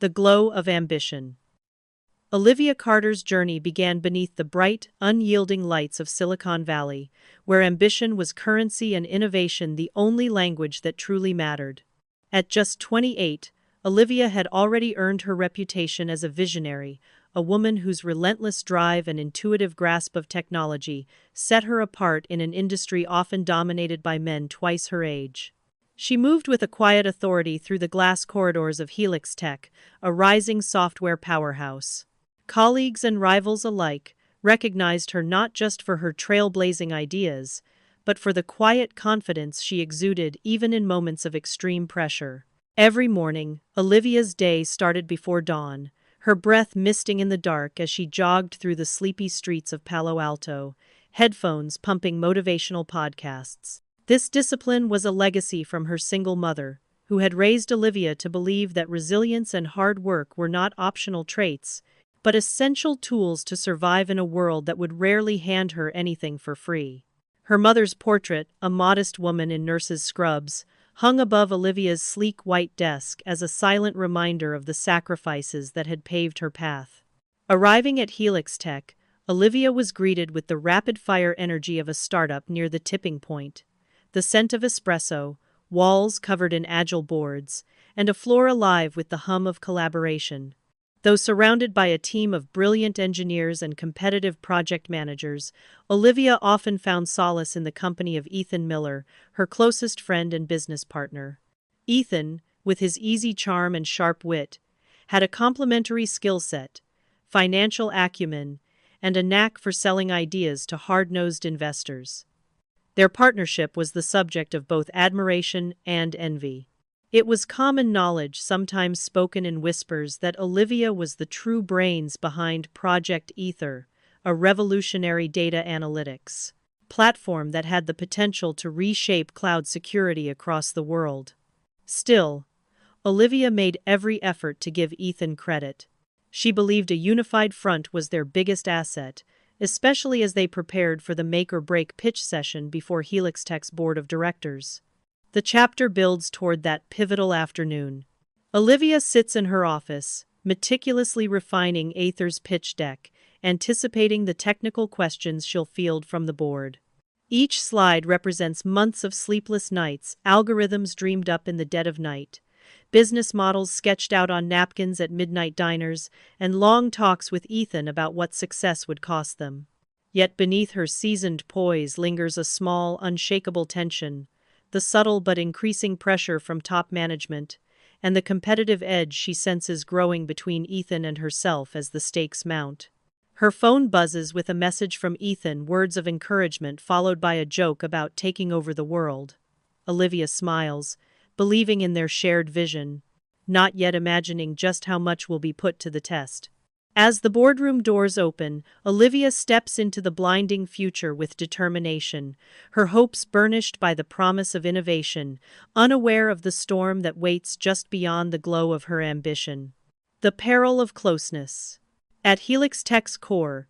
The glow of ambition. Olivia Carter's journey began beneath the bright, unyielding lights of Silicon Valley, where ambition was currency and innovation the only language that truly mattered. At just 28, Olivia had already earned her reputation as a visionary, a woman whose relentless drive and intuitive grasp of technology set her apart in an industry often dominated by men twice her age. She moved with a quiet authority through the glass corridors of HelixTech, a rising software powerhouse. Colleagues and rivals alike recognized her not just for her trailblazing ideas, but for the quiet confidence she exuded even in moments of extreme pressure. Every morning, Olivia's day started before dawn, her breath misting in the dark as she jogged through the sleepy streets of Palo Alto, headphones pumping motivational podcasts. This discipline was a legacy from her single mother, who had raised Olivia to believe that resilience and hard work were not optional traits, but essential tools to survive in a world that would rarely hand her anything for free. Her mother's portrait, a modest woman in nurse's scrubs, hung above Olivia's sleek white desk as a silent reminder of the sacrifices that had paved her path. Arriving at HelixTech, Olivia was greeted with the rapid-fire energy of a startup near the tipping point. The scent of espresso, walls covered in agile boards, and a floor alive with the hum of collaboration. Though surrounded by a team of brilliant engineers and competitive project managers, Olivia often found solace in the company of Ethan Miller, her closest friend and business partner. Ethan, with his easy charm and sharp wit, had a complementary skill set, financial acumen, and a knack for selling ideas to hard-nosed investors. Their partnership was the subject of both admiration and envy. It was common knowledge, sometimes spoken in whispers, that Olivia was the true brains behind Project Ether, a revolutionary data analytics platform that had the potential to reshape cloud security across the world. Still, Olivia made every effort to give Ethan credit. She believed a unified front was their biggest asset, especially as they prepared for the make-or-break pitch session before HelixTech's board of directors. The chapter builds toward that pivotal afternoon. Olivia sits in her office, meticulously refining Aether's pitch deck, anticipating the technical questions she'll field from the board. Each slide represents months of sleepless nights, algorithms dreamed up in the dead of night, business models sketched out on napkins at midnight diners, and long talks with Ethan about what success would cost them. Yet beneath her seasoned poise lingers a small, unshakable tension, the subtle but increasing pressure from top management, and the competitive edge she senses growing between Ethan and herself as the stakes mount. Her phone buzzes with a message from Ethan, words of encouragement followed by a joke about taking over the world. Olivia smiles, believing in their shared vision, not yet imagining just how much will be put to the test. As the boardroom doors open, Olivia steps into the blinding future with determination, her hopes burnished by the promise of innovation, unaware of the storm that waits just beyond the glow of her ambition. The peril of closeness. At HelixTech's core,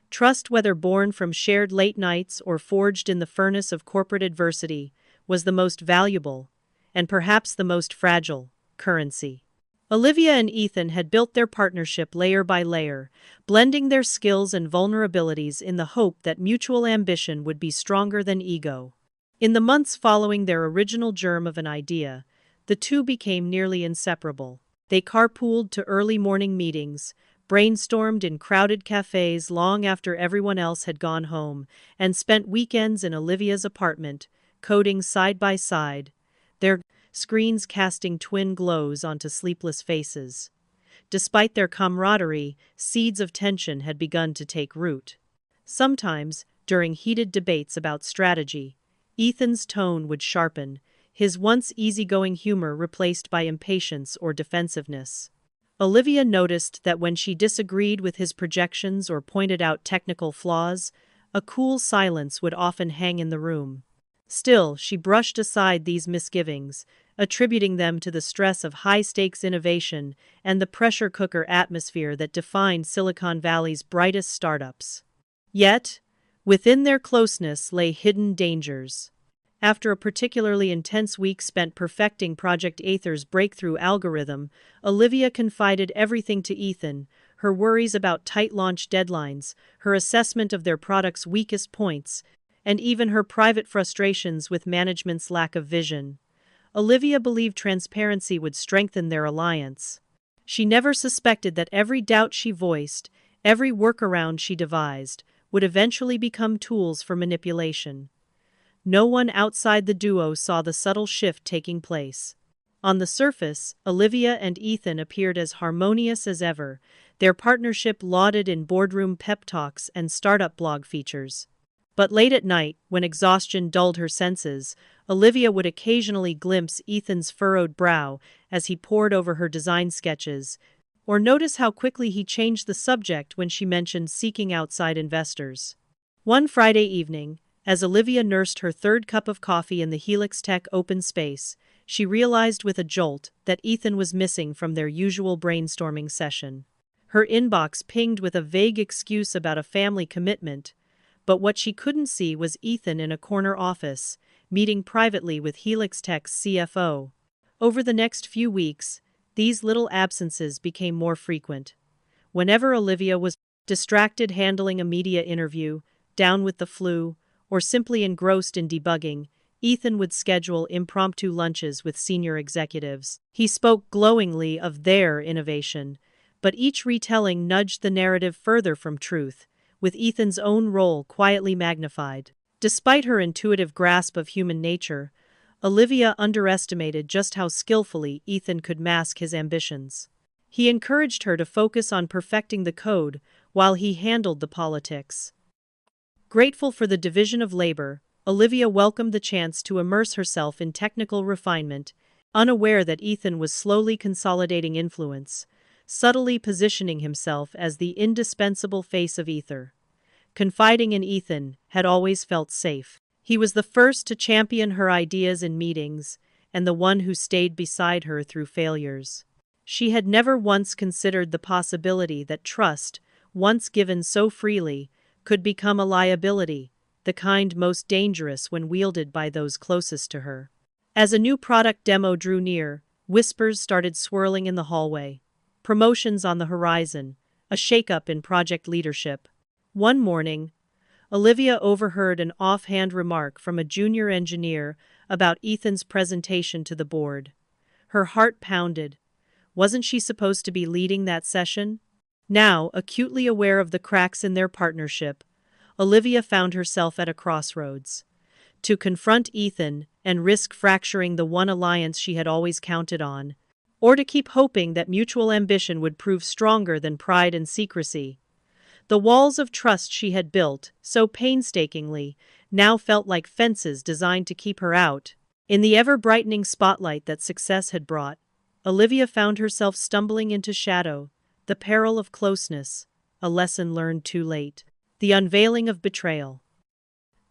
trust, whether born from shared late nights or forged in the furnace of corporate adversity, was the most valuable, and perhaps the most fragile, currency. Olivia and Ethan had built their partnership layer by layer, blending their skills and vulnerabilities in the hope that mutual ambition would be stronger than ego. In the months following their original germ of an idea, the two became nearly inseparable. They carpooled to early morning meetings, brainstormed in crowded cafes long after everyone else had gone home, and spent weekends in Olivia's apartment, coding side by side, their screens casting twin glows onto sleepless faces. Despite their camaraderie, seeds of tension had begun to take root. Sometimes, during heated debates about strategy, Ethan's tone would sharpen, his once easygoing humor replaced by impatience or defensiveness. Olivia noticed that when she disagreed with his projections or pointed out technical flaws, a cool silence would often hang in the room. Still, she brushed aside these misgivings, attributing them to the stress of high-stakes innovation and the pressure cooker atmosphere that defined Silicon Valley's brightest startups. Yet, within their closeness lay hidden dangers. After a particularly intense week spent perfecting Project Aether's breakthrough algorithm, Olivia confided everything to Ethan: her worries about tight launch deadlines, her assessment of their product's weakest points, and even her private frustrations with management's lack of vision. Olivia believed transparency would strengthen their alliance. She never suspected that every doubt she voiced, every workaround she devised, would eventually become tools for manipulation. No one outside the duo saw the subtle shift taking place. On the surface, Olivia and Ethan appeared as harmonious as ever, their partnership lauded in boardroom pep talks and startup blog features. But late at night, when exhaustion dulled her senses, Olivia would occasionally glimpse Ethan's furrowed brow as he pored over her design sketches, or notice how quickly he changed the subject when she mentioned seeking outside investors. One Friday evening, as Olivia nursed her third cup of coffee in the HelixTech open space, she realized with a jolt that Ethan was missing from their usual brainstorming session. Her inbox pinged with a vague excuse about a family commitment, but what she couldn't see was Ethan in a corner office, meeting privately with HelixTech's CFO. Over the next few weeks, these little absences became more frequent. Whenever Olivia was distracted handling a media interview, down with the flu, or simply engrossed in debugging, Ethan would schedule impromptu lunches with senior executives. He spoke glowingly of their innovation, but each retelling nudged the narrative further from truth, with Ethan's own role quietly magnified. Despite her intuitive grasp of human nature, Olivia underestimated just how skillfully Ethan could mask his ambitions. He encouraged her to focus on perfecting the code while he handled the politics. Grateful for the division of labor, Olivia welcomed the chance to immerse herself in technical refinement, unaware that Ethan was slowly consolidating influence, subtly positioning himself as the indispensable face of Ether. Confiding in Ethan had always felt safe. He was the first to champion her ideas in meetings, and the one who stayed beside her through failures. She had never once considered the possibility that trust, once given so freely, could become a liability, the kind most dangerous when wielded by those closest to her. As a new product demo drew near, whispers started swirling in the hallway. Promotions on the horizon, a shakeup in project leadership. One morning, Olivia overheard an offhand remark from a junior engineer about Ethan's presentation to the board. Her heart pounded. Wasn't she supposed to be leading that session? Now, acutely aware of the cracks in their partnership, Olivia found herself at a crossroads. To confront Ethan and risk fracturing the one alliance she had always counted on, or to keep hoping that mutual ambition would prove stronger than pride and secrecy. The walls of trust she had built, so painstakingly, now felt like fences designed to keep her out. In the ever-brightening spotlight that success had brought, Olivia found herself stumbling into shadow, the peril of closeness, a lesson learned too late. The unveiling of Betrayal.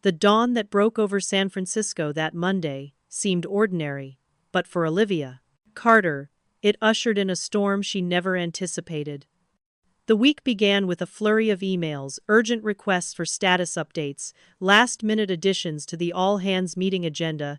The dawn that broke over San Francisco that Monday seemed ordinary, but for Olivia Carter, it ushered in a storm she never anticipated. The week began with a flurry of emails, urgent requests for status updates, last-minute additions to the all-hands meeting agenda,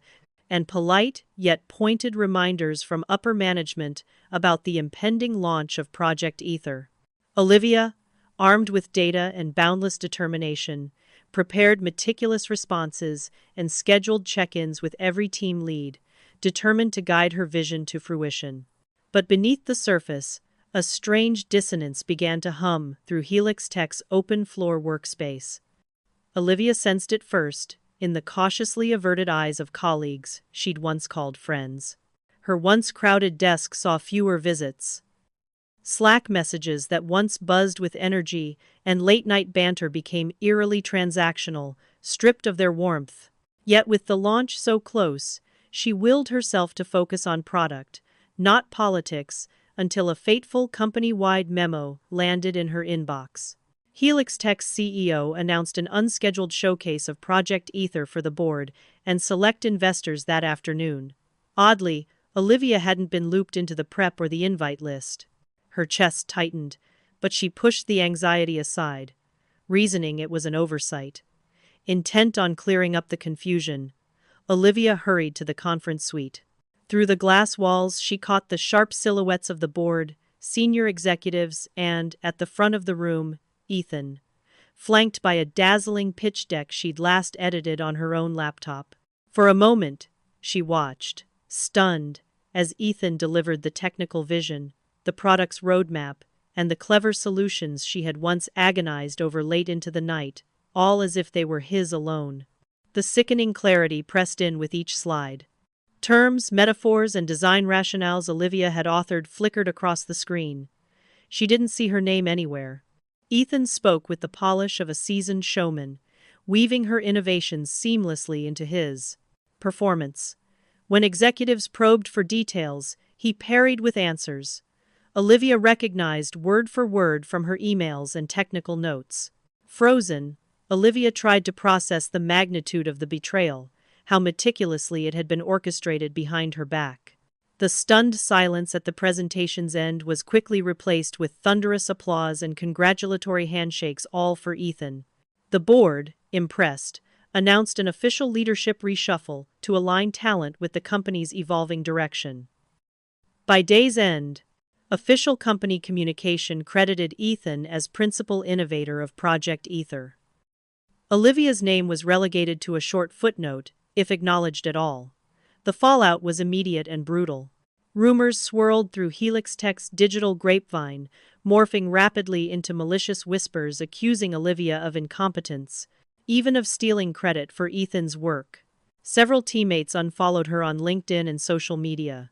and polite yet pointed reminders from upper management about the impending launch of Project Aether. Olivia, armed with data and boundless determination, prepared meticulous responses and scheduled check-ins with every team lead, determined to guide her vision to fruition. But beneath the surface, a strange dissonance began to hum through HelixTech's open-floor workspace. Olivia sensed it first, in the cautiously averted eyes of colleagues she'd once called friends. Her once crowded desk saw fewer visits. Slack messages that once buzzed with energy and late-night banter became eerily transactional, stripped of their warmth. Yet with the launch so close, she willed herself to focus on product, not politics, until a fateful company-wide memo landed in her inbox. HelixTech's CEO announced an unscheduled showcase of Project Aether for the board and select investors that afternoon. Oddly, Olivia hadn't been looped into the prep or the invite list. Her chest tightened, but she pushed the anxiety aside, reasoning it was an oversight. Intent on clearing up the confusion, Olivia hurried to the conference suite. Through the glass walls, she caught the sharp silhouettes of the board, senior executives, and, at the front of the room, Ethan, flanked by a dazzling pitch deck she'd last edited on her own laptop. For a moment, she watched, stunned, as Ethan delivered the technical vision, the product's roadmap, and the clever solutions she had once agonized over late into the night, all as if they were his alone. The sickening clarity pressed in with each slide. Terms, metaphors, and design rationales Olivia had authored flickered across the screen. She didn't see her name anywhere. Ethan spoke with the polish of a seasoned showman, weaving her innovations seamlessly into his performance. When executives probed for details, he parried with answers. Olivia recognized word for word from her emails and technical notes. Frozen, Olivia tried to process the magnitude of the betrayal, how meticulously it had been orchestrated behind her back. The stunned silence at the presentation's end was quickly replaced with thunderous applause and congratulatory handshakes, all for Ethan. The board, impressed, announced an official leadership reshuffle to align talent with the company's evolving direction. By day's end, official company communication credited Ethan as principal innovator of Project Ether. Olivia's name was relegated to a short footnote, if acknowledged at all. The fallout was immediate and brutal. Rumors swirled through HelixTech's digital grapevine, morphing rapidly into malicious whispers accusing Olivia of incompetence, even of stealing credit for Ethan's work. Several teammates unfollowed her on LinkedIn and social media.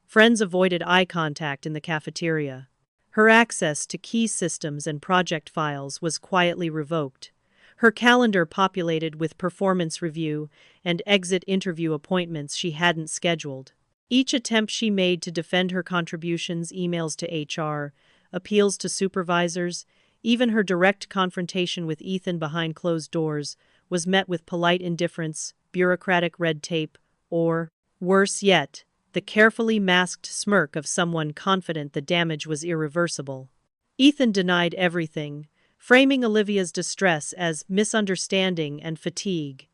Friends avoided eye contact in the cafeteria. Her access to key systems and project files was quietly revoked. Her calendar populated with performance review and exit interview appointments she hadn't scheduled. Each attempt she made to defend her contributions, emails to HR, appeals to supervisors, even her direct confrontation with Ethan behind closed doors, was met with polite indifference, bureaucratic red tape, or, worse yet, the carefully masked smirk of someone confident the damage was irreversible. Ethan denied everything, framing Olivia's distress as misunderstanding and fatigue.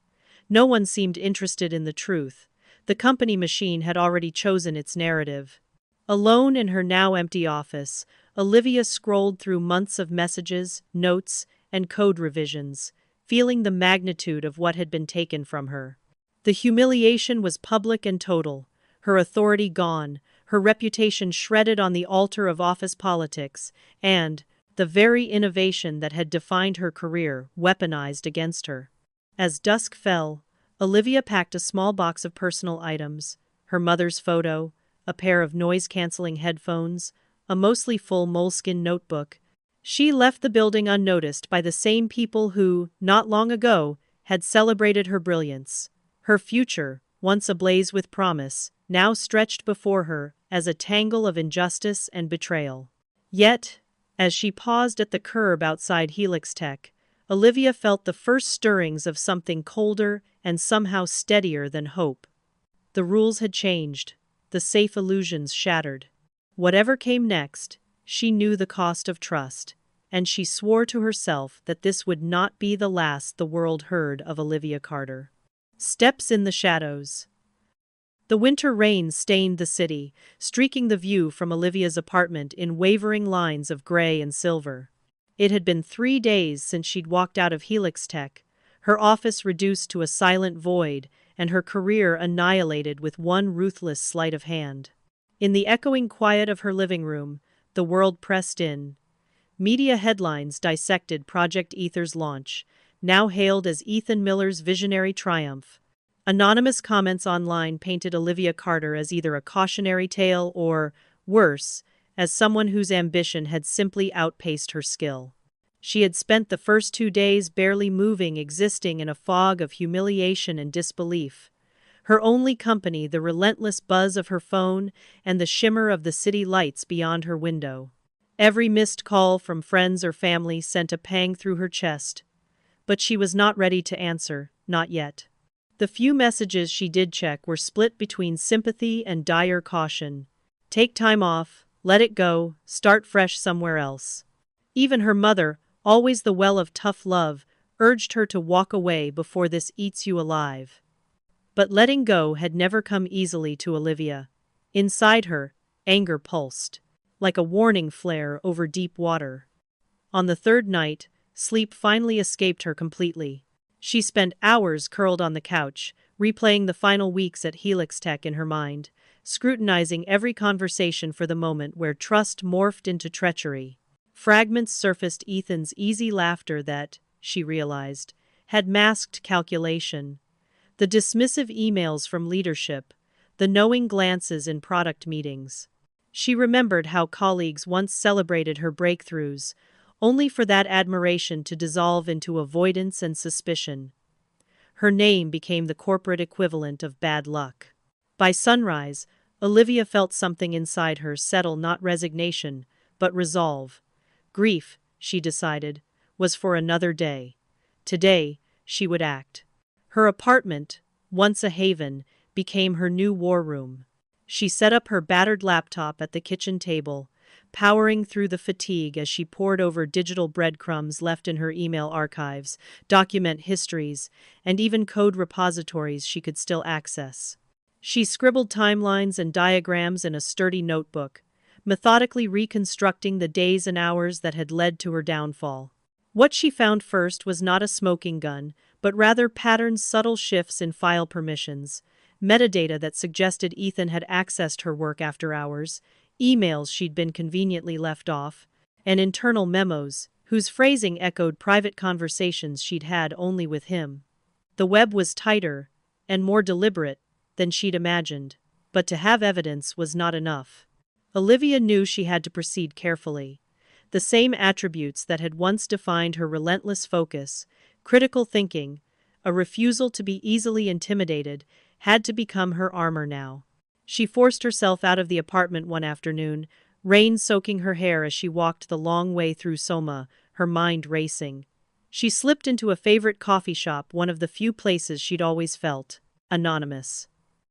No one seemed interested in the truth. The company machine had already chosen its narrative. Alone in her now empty office, Olivia scrolled through months of messages, notes, and code revisions, feeling the magnitude of what had been taken from her. The humiliation was public and total, her authority gone, her reputation shredded on the altar of office politics, and the very innovation that had defined her career weaponized against her. As dusk fell, Olivia packed a small box of personal items, her mother's photo, a pair of noise-canceling headphones, a mostly full moleskin notebook. She left the building unnoticed by the same people who, not long ago, had celebrated her brilliance. Her future, once ablaze with promise, now stretched before her as a tangle of injustice and betrayal. Yet, as she paused at the curb outside HelixTech, Olivia felt the first stirrings of something colder and somehow steadier than hope. The rules had changed, the safe illusions shattered. Whatever came next, she knew the cost of trust, and she swore to herself that this would not be the last the world heard of Olivia Carter. Steps in the shadows. The winter rain stained the city, streaking the view from Olivia's apartment in wavering lines of gray and silver. It had been 3 days since she'd walked out of HelixTech, her office reduced to a silent void and her career annihilated with one ruthless sleight of hand. In the echoing quiet of her living room, the world pressed in. Media headlines dissected Project Ether's launch, now hailed as Ethan Miller's visionary triumph. Anonymous comments online painted Olivia Carter as either a cautionary tale or, worse, as someone whose ambition had simply outpaced her skill. She had spent the first 2 days barely moving, existing in a fog of humiliation and disbelief. Her only company, the relentless buzz of her phone and the shimmer of the city lights beyond her window. Every missed call from friends or family sent a pang through her chest. But she was not ready to answer, not yet. The few messages she did check were split between sympathy and dire caution. Take time off, let it go, start fresh somewhere else. Even her mother, always the well of tough love, urged her to walk away before this eats you alive. But letting go had never come easily to Olivia. Inside her, anger pulsed, like a warning flare over deep water. On the third night, sleep finally escaped her completely. She spent hours curled on the couch, replaying the final weeks at HelixTech in her mind, scrutinizing every conversation for the moment where trust morphed into treachery. Fragments surfaced Ethan's easy laughter that, she realized, had masked calculation. The dismissive emails from leadership, the knowing glances in product meetings. She remembered how colleagues once celebrated her breakthroughs, only for that admiration to dissolve into avoidance and suspicion. Her name became the corporate equivalent of bad luck. By sunrise, Olivia felt something inside her settle, not resignation, but resolve. Grief, she decided, was for another day. Today, she would act. Her apartment, once a haven, became her new war room. She set up her battered laptop at the kitchen table, powering through the fatigue as she pored over digital breadcrumbs left in her email archives, document histories, and even code repositories she could still access. She scribbled timelines and diagrams in a sturdy notebook, methodically reconstructing the days and hours that had led to her downfall. What she found first was not a smoking gun, but rather patterned subtle shifts in file permissions, metadata that suggested Ethan had accessed her work after hours, emails she'd been conveniently left off, and internal memos, whose phrasing echoed private conversations she'd had only with him. The web was tighter, and more deliberate, than she'd imagined, but to have evidence was not enough. Olivia knew she had to proceed carefully. The same attributes that had once defined her relentless focus, critical thinking, a refusal to be easily intimidated, had to become her armor now. She forced herself out of the apartment one afternoon, rain soaking her hair as she walked the long way through Soma, her mind racing. She slipped into a favorite coffee shop, one of the few places she'd always felt anonymous.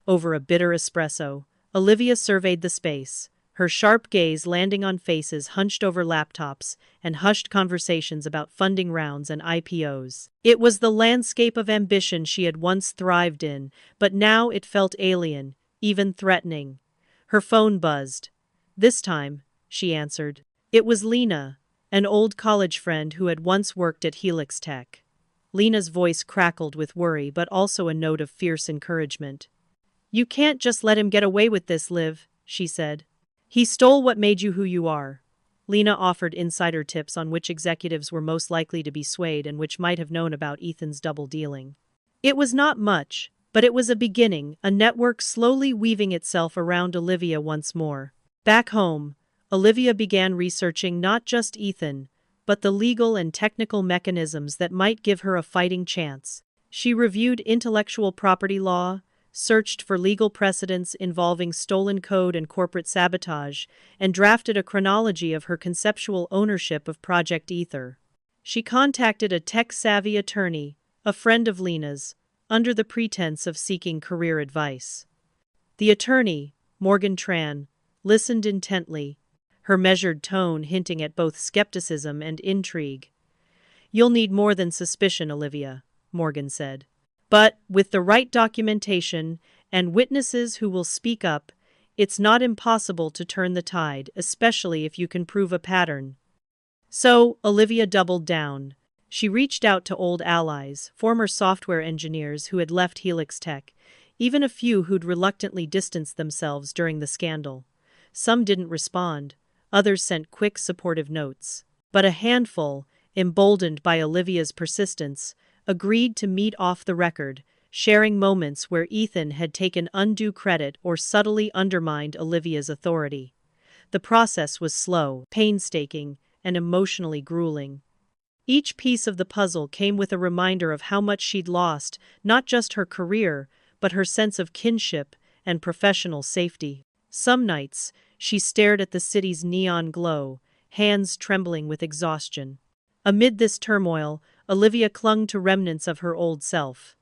Over a bitter espresso, Olivia surveyed the space, her sharp gaze landing on faces hunched over laptops and hushed conversations about funding rounds and IPOs. It was the landscape of ambition she had once thrived in, but now it felt alien, even threatening. Her phone buzzed. This time, she answered. It was Lena, an old college friend who had once worked at HelixTech. Lena's voice crackled with worry but also a note of fierce encouragement. "You can't just let him get away with this, Liv," she said. "He stole what made you who you are." Lena offered insider tips on which executives were most likely to be swayed and which might have known about Ethan's double dealing. It was not much, but it was a beginning, a network slowly weaving itself around Olivia once more. Back home, Olivia began researching not just Ethan, but the legal and technical mechanisms that might give her a fighting chance. She reviewed intellectual property law, searched for legal precedents involving stolen code and corporate sabotage, and drafted a chronology of her conceptual ownership of Project Ether. She contacted a tech-savvy attorney, a friend of Lena's, under the pretense of seeking career advice. The attorney, Morgan Tran, listened intently, her measured tone hinting at both skepticism and intrigue. "You'll need more than suspicion, Olivia," Morgan said. "But, with the right documentation and witnesses who will speak up, it's not impossible to turn the tide, especially if you can prove a pattern." So, Olivia doubled down. She reached out to old allies, former software engineers who had left HelixTech, even a few who'd reluctantly distanced themselves during the scandal. Some didn't respond, others sent quick supportive notes. But a handful, emboldened by Olivia's persistence, agreed to meet off the record, sharing moments where Ethan had taken undue credit or subtly undermined Olivia's authority. The process was slow, painstaking, and emotionally grueling. Each piece of the puzzle came with a reminder of how much she'd lost, not just her career, but her sense of kinship and professional safety. Some nights, she stared at the city's neon glow, hands trembling with exhaustion. Amid this turmoil, Olivia clung to remnants of her old self.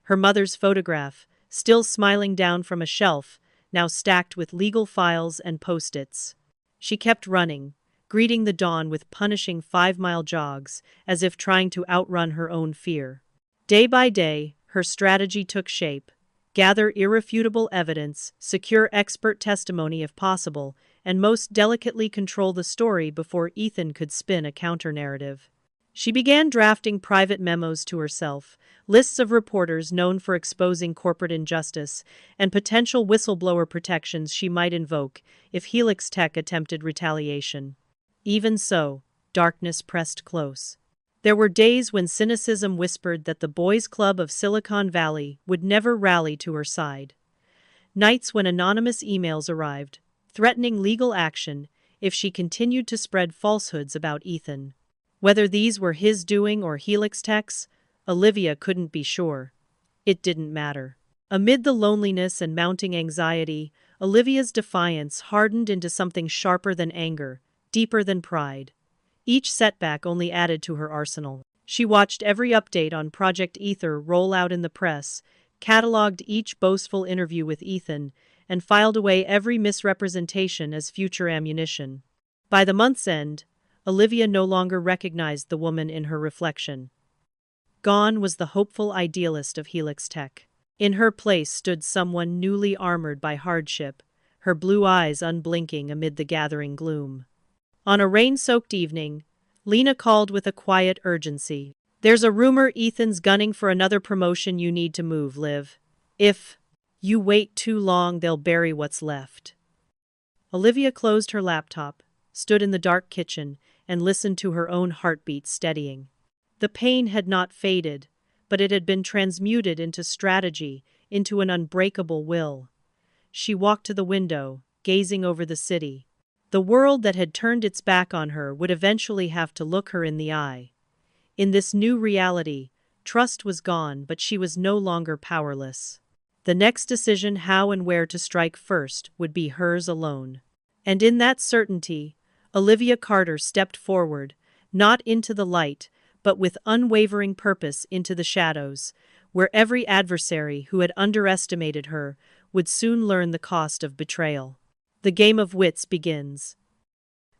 Her mother's photograph, still smiling down from a shelf, now stacked with legal files and post-its. She kept running, greeting the dawn with punishing 5-mile jogs, as if trying to outrun her own fear. Day by day, her strategy took shape. gather irrefutable evidence, secure expert testimony if possible, and most delicately control the story before Ethan could spin a counter-narrative. She began drafting private memos to herself, lists of reporters known for exposing corporate injustice, and potential whistleblower protections she might invoke if HelixTech attempted retaliation. Even so, darkness pressed close. There were days when cynicism whispered that the boys' club of Silicon Valley would never rally to her side. Nights when anonymous emails arrived, threatening legal action if she continued to spread falsehoods about Ethan. Whether these were his doing or HelixTech's, Olivia couldn't be sure. It didn't matter. Amid the loneliness and mounting anxiety, Olivia's defiance hardened into something sharper than anger, deeper than pride. Each setback only added to her arsenal. She watched every update on Project Ether roll out in the press, cataloged each boastful interview with Ethan, and filed away every misrepresentation as future ammunition. By the month's end, Olivia no longer recognized the woman in her reflection. Gone was the hopeful idealist of HelixTech. In her place stood someone newly armored by hardship, her blue eyes unblinking amid the gathering gloom. On a rain-soaked evening, Lena called with a quiet urgency. "There's a rumor Ethan's gunning for another promotion. You need to move, Liv. If you wait too long, they'll bury what's left." Olivia closed her laptop, stood in the dark kitchen, and listened to her own heartbeat steadying. The pain had not faded, but it had been transmuted into strategy, into an unbreakable will. She walked to the window, gazing over the city. The world that had turned its back on her would eventually have to look her in the eye. In this new reality, trust was gone, but she was no longer powerless. The next decision, how and where to strike first, would be hers alone. And in that certainty, Olivia Carter stepped forward, not into the light, but with unwavering purpose into the shadows, where every adversary who had underestimated her would soon learn the cost of betrayal. The game of wits begins.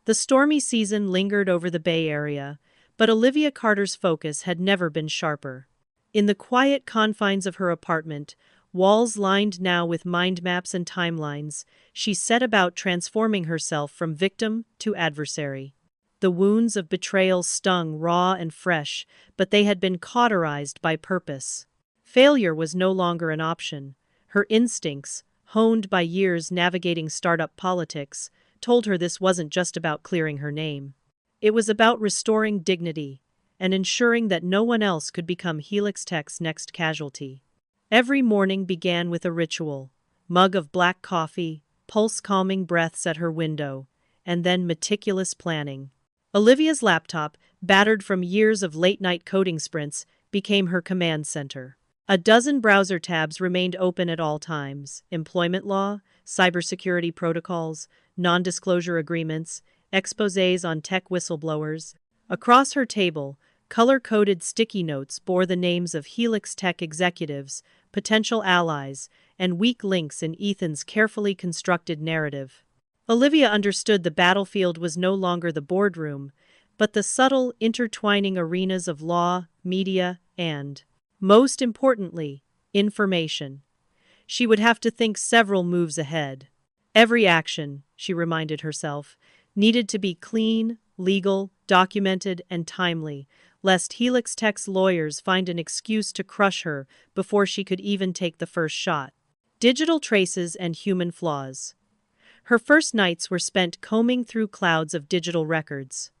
The stormy season lingered over the Bay Area, but Olivia Carter's focus had never been sharper. In the quiet confines of her apartment, walls lined now with mind maps and timelines, she set about transforming herself from victim to adversary. The wounds of betrayal stung raw and fresh, but they had been cauterized by purpose. Failure was no longer an option. Her instincts, honed by years navigating startup politics, told her this wasn't just about clearing her name. It was about restoring dignity and ensuring that no one else could become HelixTech's next casualty. Every morning began with a ritual: mug of black coffee, pulse-calming breaths at her window, and then meticulous planning. Olivia's laptop, battered from years of late-night coding sprints, became her command center. A dozen browser tabs remained open at all times: employment law, cybersecurity protocols, non-disclosure agreements, exposés on tech whistleblowers. Across her table, color-coded sticky notes bore the names of HelixTech executives, potential allies, and weak links in Ethan's carefully constructed narrative. Olivia understood the battlefield was no longer the boardroom, but the subtle, intertwining arenas of law, media, and, most importantly, information. She would have to think several moves ahead. Every action, she reminded herself, needed to be clean, legal, documented, and timely, lest HelixTech's lawyers find an excuse to crush her before she could even take the first shot. Digital traces and human flaws. Her first nights were spent combing through clouds of digital records.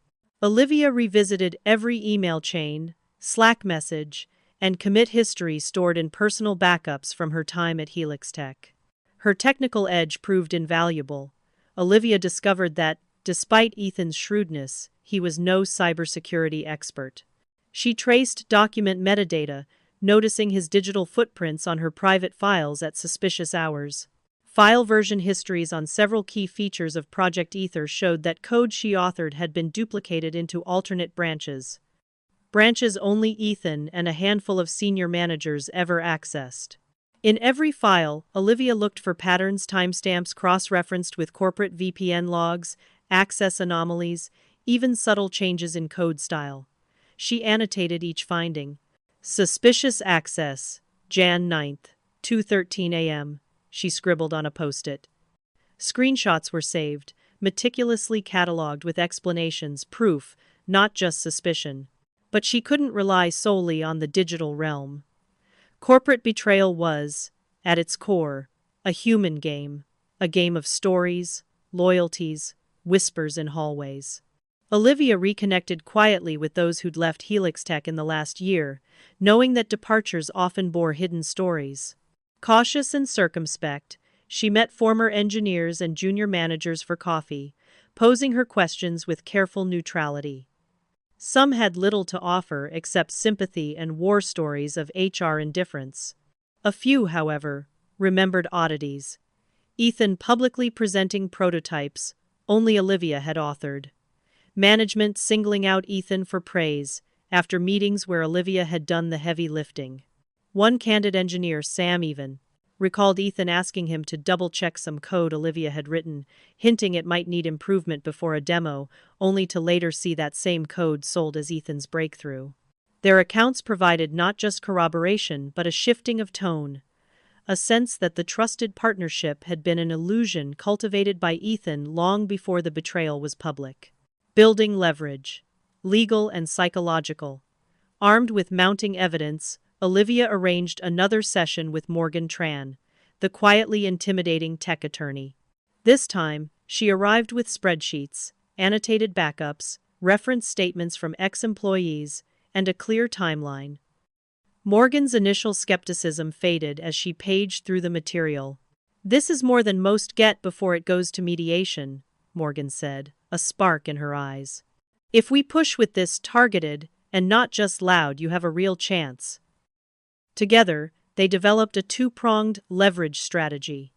Olivia revisited every email chain, Slack message, and commit history stored in personal backups from her time at HelixTech. Her technical edge proved invaluable. Olivia discovered that, despite Ethan's shrewdness, he was no cybersecurity expert. She traced document metadata, noticing his digital footprints on her private files at suspicious hours. File version histories on several key features of Project Ether showed that code she authored had been duplicated into alternate branches. Branches only Ethan and a handful of senior managers ever accessed. In every file, Olivia looked for patterns, timestamps cross-referenced with corporate VPN logs, access anomalies, even subtle changes in code style. She annotated each finding. Suspicious access, Jan 9th, 2:13 a.m., she scribbled on a post-it. Screenshots were saved, meticulously catalogued with explanations, proof, not just suspicion. But she couldn't rely solely on the digital realm. Corporate betrayal was, at its core, a human game, a game of stories, loyalties, whispers in hallways. Olivia reconnected quietly with those who'd left HelixTech in the last year, knowing that departures often bore hidden stories. Cautious and circumspect, she met former engineers and junior managers for coffee, posing her questions with careful neutrality. Some had little to offer except sympathy and war stories of HR indifference. A few, however, remembered oddities. Ethan publicly presenting prototypes only Olivia had authored. Management singling out Ethan for praise after meetings where Olivia had done the heavy lifting. One candid engineer, Sam, even recalled Ethan asking him to double-check some code Olivia had written, hinting it might need improvement before a demo, only to later see that same code sold as Ethan's breakthrough. Their accounts provided not just corroboration but a shifting of tone, a sense that the trusted partnership had been an illusion cultivated by Ethan long before the betrayal was public. Building leverage, legal and psychological. Armed with mounting evidence, Olivia arranged another session with Morgan Tran, the quietly intimidating tech attorney. This time, she arrived with spreadsheets, annotated backups, reference statements from ex-employees, and a clear timeline. Morgan's initial skepticism faded as she paged through the material. "This is more than most get before it goes to mediation," Morgan said, a spark in her eyes. "If we push with this targeted, and not just loud, you have a real chance." Together, they developed a two-pronged leverage strategy.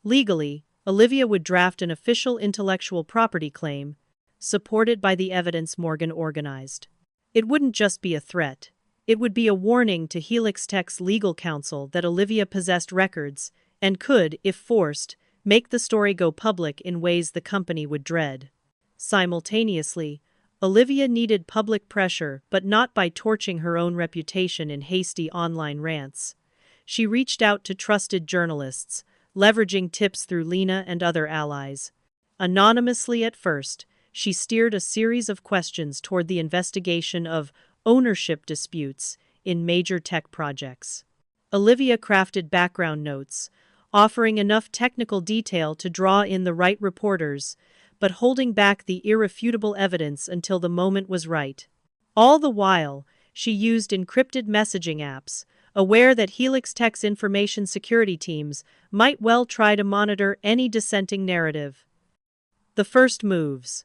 Legally, Olivia would draft an official intellectual property claim, supported by the evidence Morgan organized. It wouldn't just be a threat. It would be a warning to HelixTech's legal counsel that Olivia possessed records and could, if forced, make the story go public in ways the company would dread. Simultaneously, Olivia needed public pressure, but not by torching her own reputation in hasty online rants. She reached out to trusted journalists, leveraging tips through Lena and other allies. Anonymously at first, she steered a series of questions toward the investigation of ownership disputes in major tech projects. Olivia crafted background notes, offering enough technical detail to draw in the right reporters, but holding back the irrefutable evidence until the moment was right. All the while, she used encrypted messaging apps, aware that HelixTech's information security teams might well try to monitor any dissenting narrative. The first moves.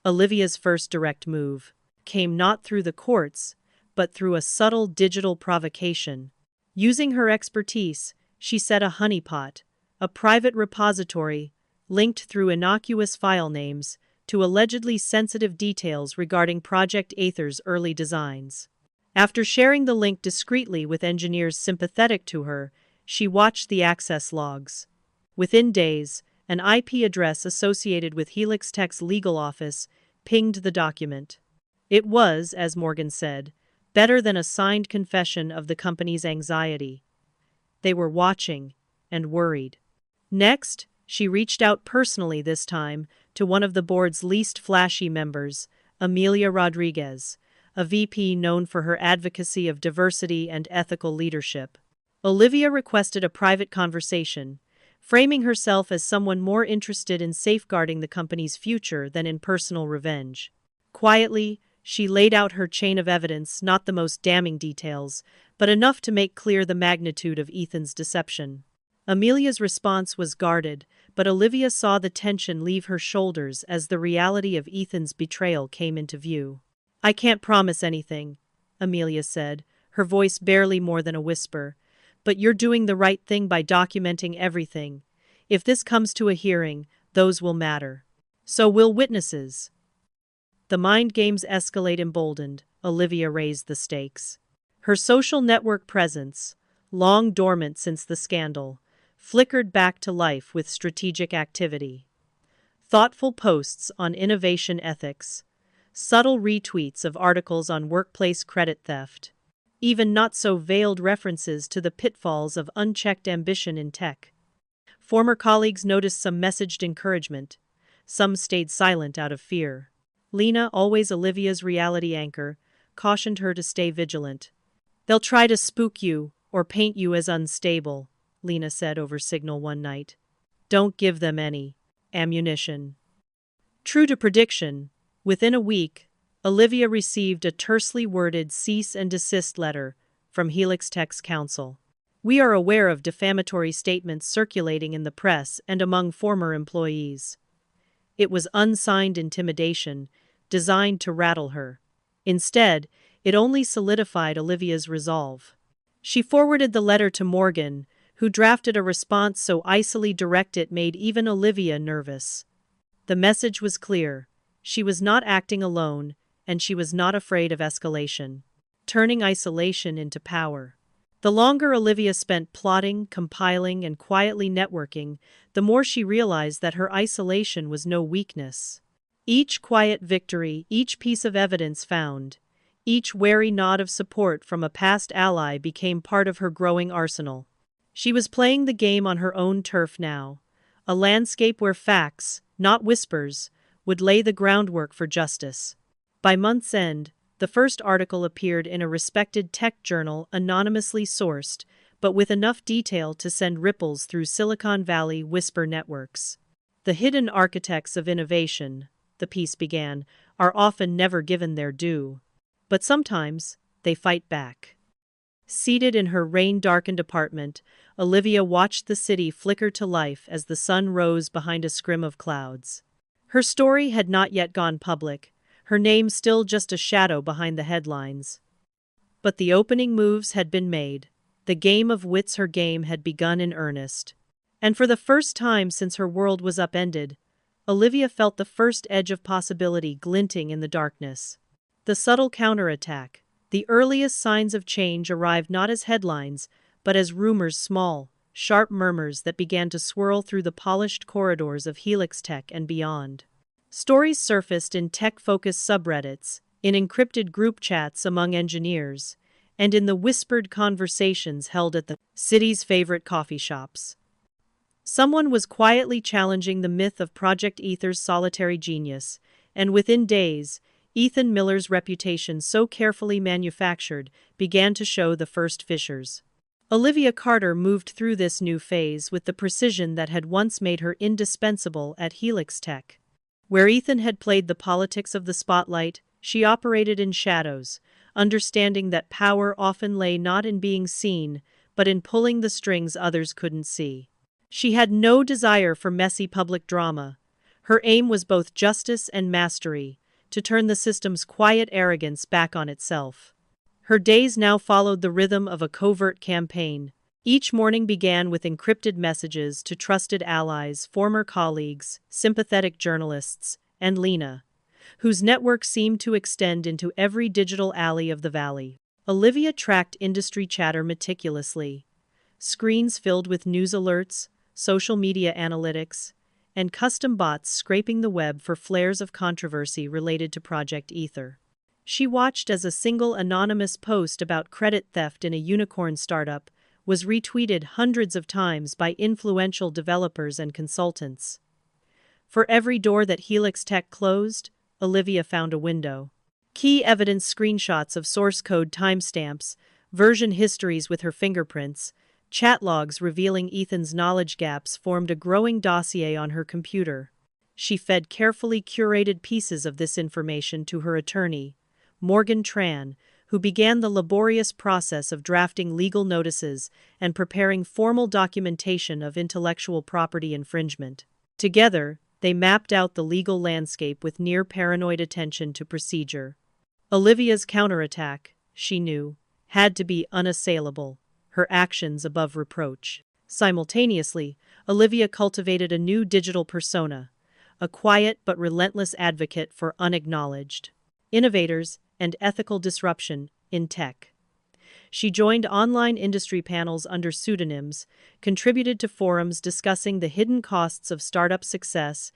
Olivia's first direct move came not through the courts, but through a subtle digital provocation. Using her expertise, she set a honeypot, a private repository, linked through innocuous file names, to allegedly sensitive details regarding Project Aether's early designs. After sharing the link discreetly with engineers sympathetic to her, she watched the access logs. Within days, an IP address associated with HelixTech's legal office pinged the document. It was, as Morgan said, better than a signed confession of the company's anxiety. They were watching and worried. Next, she reached out personally this time to one of the board's least flashy members, Amelia Rodriguez, a VP known for her advocacy of diversity and ethical leadership. Olivia requested a private conversation, framing herself as someone more interested in safeguarding the company's future than in personal revenge. Quietly, she laid out her chain of evidence, not the most damning details, but enough to make clear the magnitude of Ethan's deception. Amelia's response was guarded, but Olivia saw the tension leave her shoulders as the reality of Ethan's betrayal came into view. "I can't promise anything," Amelia said, her voice barely more than a whisper, "but you're doing the right thing by documenting everything. If this comes to a hearing, those will matter. So will witnesses." The mind games escalate emboldened, Olivia raised the stakes. Her social network presence, long dormant since the scandal, flickered back to life with strategic activity. Thoughtful posts on innovation ethics, subtle retweets of articles on workplace credit theft. even not-so-veiled references to the pitfalls of unchecked ambition in tech. Former colleagues noticed some messaged encouragement. Some stayed silent out of fear. Lena, always Olivia's reality anchor, cautioned her to stay vigilant. "They'll try to spook you, or paint you as unstable," Lena said over Signal one night. "Don't give them any ammunition." True to prediction, within a week, Olivia received a tersely worded cease and desist letter from HelixTech's counsel. "We are aware of defamatory statements circulating in the press and among former employees." It was unsigned intimidation, designed to rattle her. Instead, it only solidified Olivia's resolve. She forwarded the letter to Morgan, who drafted a response so icily direct it made even Olivia nervous. The message was clear. She was not acting alone, and she was not afraid of escalation. Turning isolation into power. The longer Olivia spent plotting, compiling, and quietly networking, the more she realized that her isolation was no weakness. Each quiet victory, each piece of evidence found, each wary nod of support from a past ally became part of her growing arsenal. She was playing the game on her own turf now, a landscape where facts, not whispers, would lay the groundwork for justice. By month's end, the first article appeared in a respected tech journal anonymously sourced, but with enough detail to send ripples through Silicon Valley whisper networks. "The hidden architects of innovation," the piece began, "are often never given their due. But sometimes, they fight back." Seated in her rain-darkened apartment, Olivia watched the city flicker to life as the sun rose behind a scrim of clouds. Her story had not yet gone public, her name still just a shadow behind the headlines. But the opening moves had been made. The game of wits, her game, had begun in earnest. And for the first time since her world was upended, Olivia felt the first edge of possibility glinting in the darkness. The subtle counterattack, the earliest signs of change arrived not as headlines, but as rumors, small, sharp murmurs that began to swirl through the polished corridors of HelixTech and beyond. Stories surfaced in tech-focused subreddits, in encrypted group chats among engineers, and in the whispered conversations held at the city's favorite coffee shops. Someone was quietly challenging the myth of Project Ether's solitary genius, and within days, Ethan Miller's reputation, so carefully manufactured, began to show the first fissures. Olivia Carter moved through this new phase with the precision that had once made her indispensable at HelixTech. Where Ethan had played the politics of the spotlight, she operated in shadows, understanding that power often lay not in being seen, but in pulling the strings others couldn't see. She had no desire for messy public drama. Her aim was both justice and mastery, to turn the system's quiet arrogance back on itself. Her days now followed the rhythm of a covert campaign. Each morning began with encrypted messages to trusted allies, former colleagues, sympathetic journalists, and Lena, whose network seemed to extend into every digital alley of the valley. Olivia tracked industry chatter meticulously. Screens filled with news alerts, social media analytics, and custom bots scraping the web for flares of controversy related to Project Ether. She watched as a single anonymous post about credit theft in a unicorn startup was retweeted hundreds of times by influential developers and consultants. For every door that HelixTech closed, Olivia found a window. Key evidence, screenshots of source code timestamps, version histories with her fingerprints, chat logs revealing Ethan's knowledge gaps formed a growing dossier on her computer. She fed carefully curated pieces of this information to her attorney, Morgan Tran, who began the laborious process of drafting legal notices and preparing formal documentation of intellectual property infringement. Together, they mapped out the legal landscape with near-paranoid attention to procedure. Olivia's counterattack, she knew, had to be unassailable, her actions above reproach. Simultaneously, Olivia cultivated a new digital persona, a quiet but relentless advocate for unacknowledged innovators and ethical disruption in tech. She joined online industry panels under pseudonyms, contributed to forums discussing the hidden costs of startup success,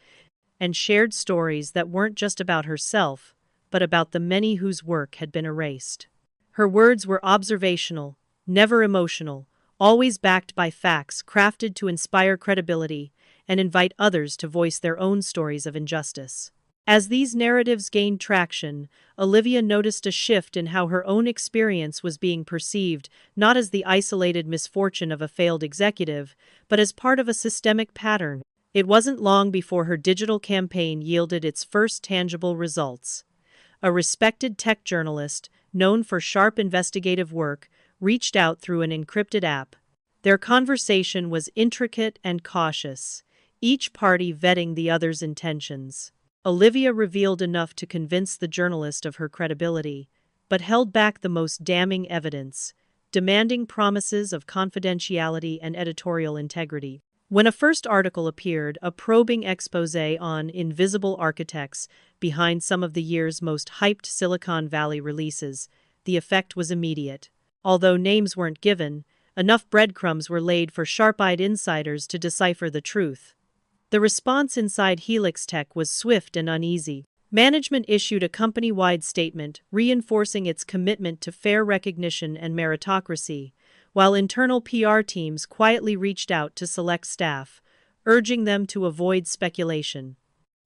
and shared stories that weren't just about herself, but about the many whose work had been erased. Her words were observational, never emotional, always backed by facts crafted to inspire credibility and invite others to voice their own stories of injustice. As these narratives gained traction, Olivia noticed a shift in how her own experience was being perceived, not as the isolated misfortune of a failed executive, but as part of a systemic pattern. It wasn't long before her digital campaign yielded its first tangible results. A respected tech journalist, known for sharp investigative work, reached out through an encrypted app. Their conversation was intricate and cautious, each party vetting the other's intentions. Olivia revealed enough to convince the journalist of her credibility, but held back the most damning evidence, demanding promises of confidentiality and editorial integrity. When a first article appeared, a probing exposé on invisible architects behind some of the year's most hyped Silicon Valley releases, the effect was immediate. Although names weren't given, enough breadcrumbs were laid for sharp-eyed insiders to decipher the truth. The response inside HelixTech was swift and uneasy. Management issued a company-wide statement reinforcing its commitment to fair recognition and meritocracy, while internal PR teams quietly reached out to select staff, urging them to avoid speculation.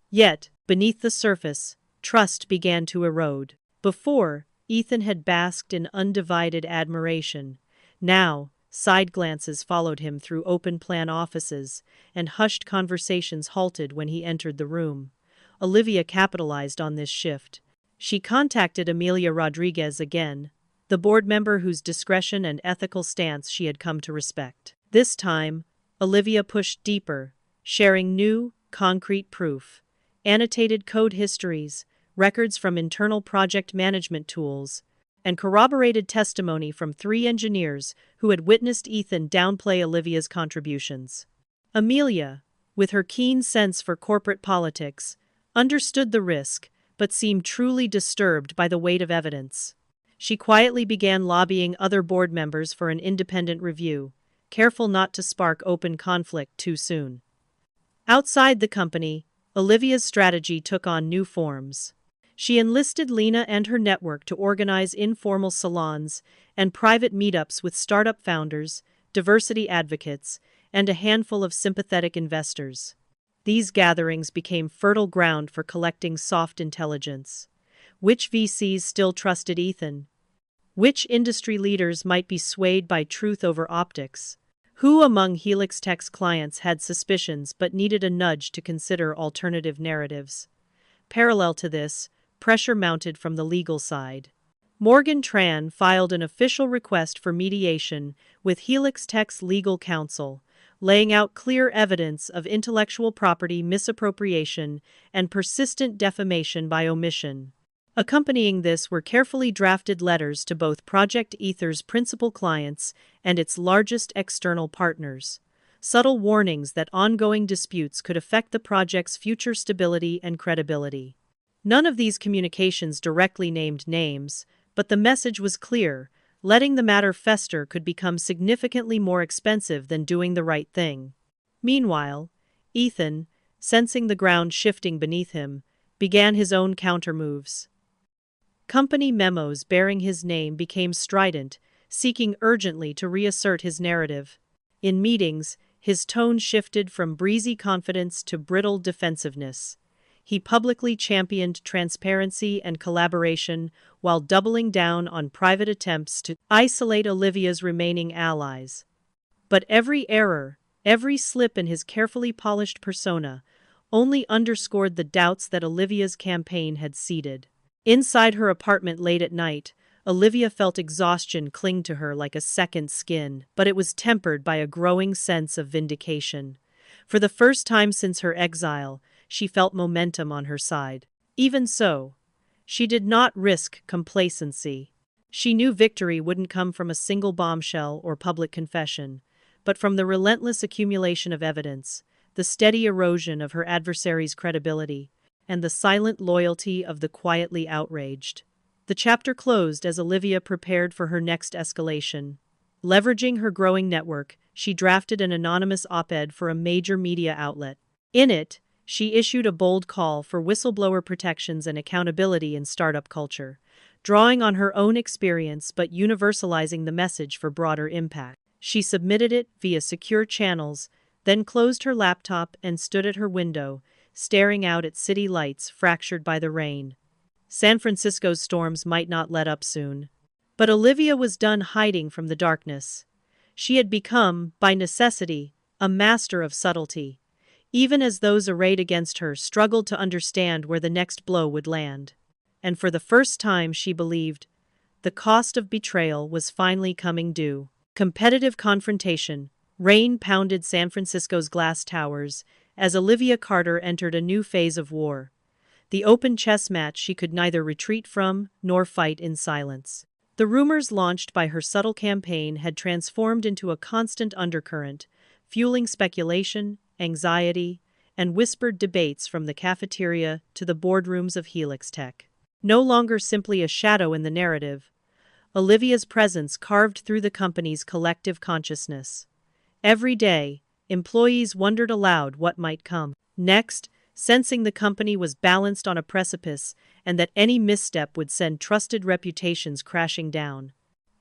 Yet, beneath the surface, trust began to erode. Before, Ethan had basked in undivided admiration. Now, side glances followed him through open-plan offices, and hushed conversations halted when he entered the room. Olivia capitalized on this shift. She contacted Amelia Rodriguez again, the board member whose discretion and ethical stance she had come to respect. This time, Olivia pushed deeper, sharing new, concrete proof. Annotated code histories, records from internal project management tools, and corroborated testimony from 3 engineers who had witnessed Ethan downplay Olivia's contributions. Amelia, with her keen sense for corporate politics, understood the risk, but seemed truly disturbed by the weight of evidence. She quietly began lobbying other board members for an independent review, careful not to spark open conflict too soon. Outside the company, Olivia's strategy took on new forms. She enlisted Lena and her network to organize informal salons and private meetups with startup founders, diversity advocates, and a handful of sympathetic investors. These gatherings became fertile ground for collecting soft intelligence. Which VCs still trusted Ethan? Which industry leaders might be swayed by truth over optics? Who among HelixTech's clients had suspicions but needed a nudge to consider alternative narratives? Parallel to this, pressure mounted from the legal side. Morgan Tran filed an official request for mediation with HelixTech's legal counsel, laying out clear evidence of intellectual property misappropriation and persistent defamation by omission. Accompanying this were carefully drafted letters to both Project Ether's principal clients and its largest external partners, subtle warnings that ongoing disputes could affect the project's future stability and credibility. None of these communications directly named names, but the message was clear: letting the matter fester could become significantly more expensive than doing the right thing. Meanwhile, Ethan, sensing the ground shifting beneath him, began his own countermoves. Company memos bearing his name became strident, seeking urgently to reassert his narrative. In meetings, his tone shifted from breezy confidence to brittle defensiveness. He publicly championed transparency and collaboration while doubling down on private attempts to isolate Olivia's remaining allies. But every error, every slip in his carefully polished persona, only underscored the doubts that Olivia's campaign had seeded. Inside her apartment late at night, Olivia felt exhaustion cling to her like a second skin, but it was tempered by a growing sense of vindication. For the first time since her exile, she felt momentum on her side. Even so, she did not risk complacency. She knew victory wouldn't come from a single bombshell or public confession, but from the relentless accumulation of evidence, the steady erosion of her adversary's credibility, and the silent loyalty of the quietly outraged. The chapter closed as Olivia prepared for her next escalation. Leveraging her growing network, she drafted an anonymous op-ed for a major media outlet. In it, she issued a bold call for whistleblower protections and accountability in startup culture, drawing on her own experience but universalizing the message for broader impact. She submitted it via secure channels, then closed her laptop and stood at her window, staring out at city lights fractured by the rain. San Francisco's storms might not let up soon. But Olivia was done hiding from the darkness. She had become, by necessity, a master of subtlety, even as those arrayed against her struggled to understand where the next blow would land. And for the first time, she believed, the cost of betrayal was finally coming due. Competitive confrontation. Rain pounded San Francisco's glass towers as Olivia Carter entered a new phase of war. The open chess match she could neither retreat from nor fight in silence. The rumors launched by her subtle campaign had transformed into a constant undercurrent, fueling speculation, anxiety, and whispered debates from the cafeteria to the boardrooms of HelixTech. No longer simply a shadow in the narrative, Olivia's presence carved through the company's collective consciousness. Every day, employees wondered aloud what might come next, sensing the company was balanced on a precipice and that any misstep would send trusted reputations crashing down.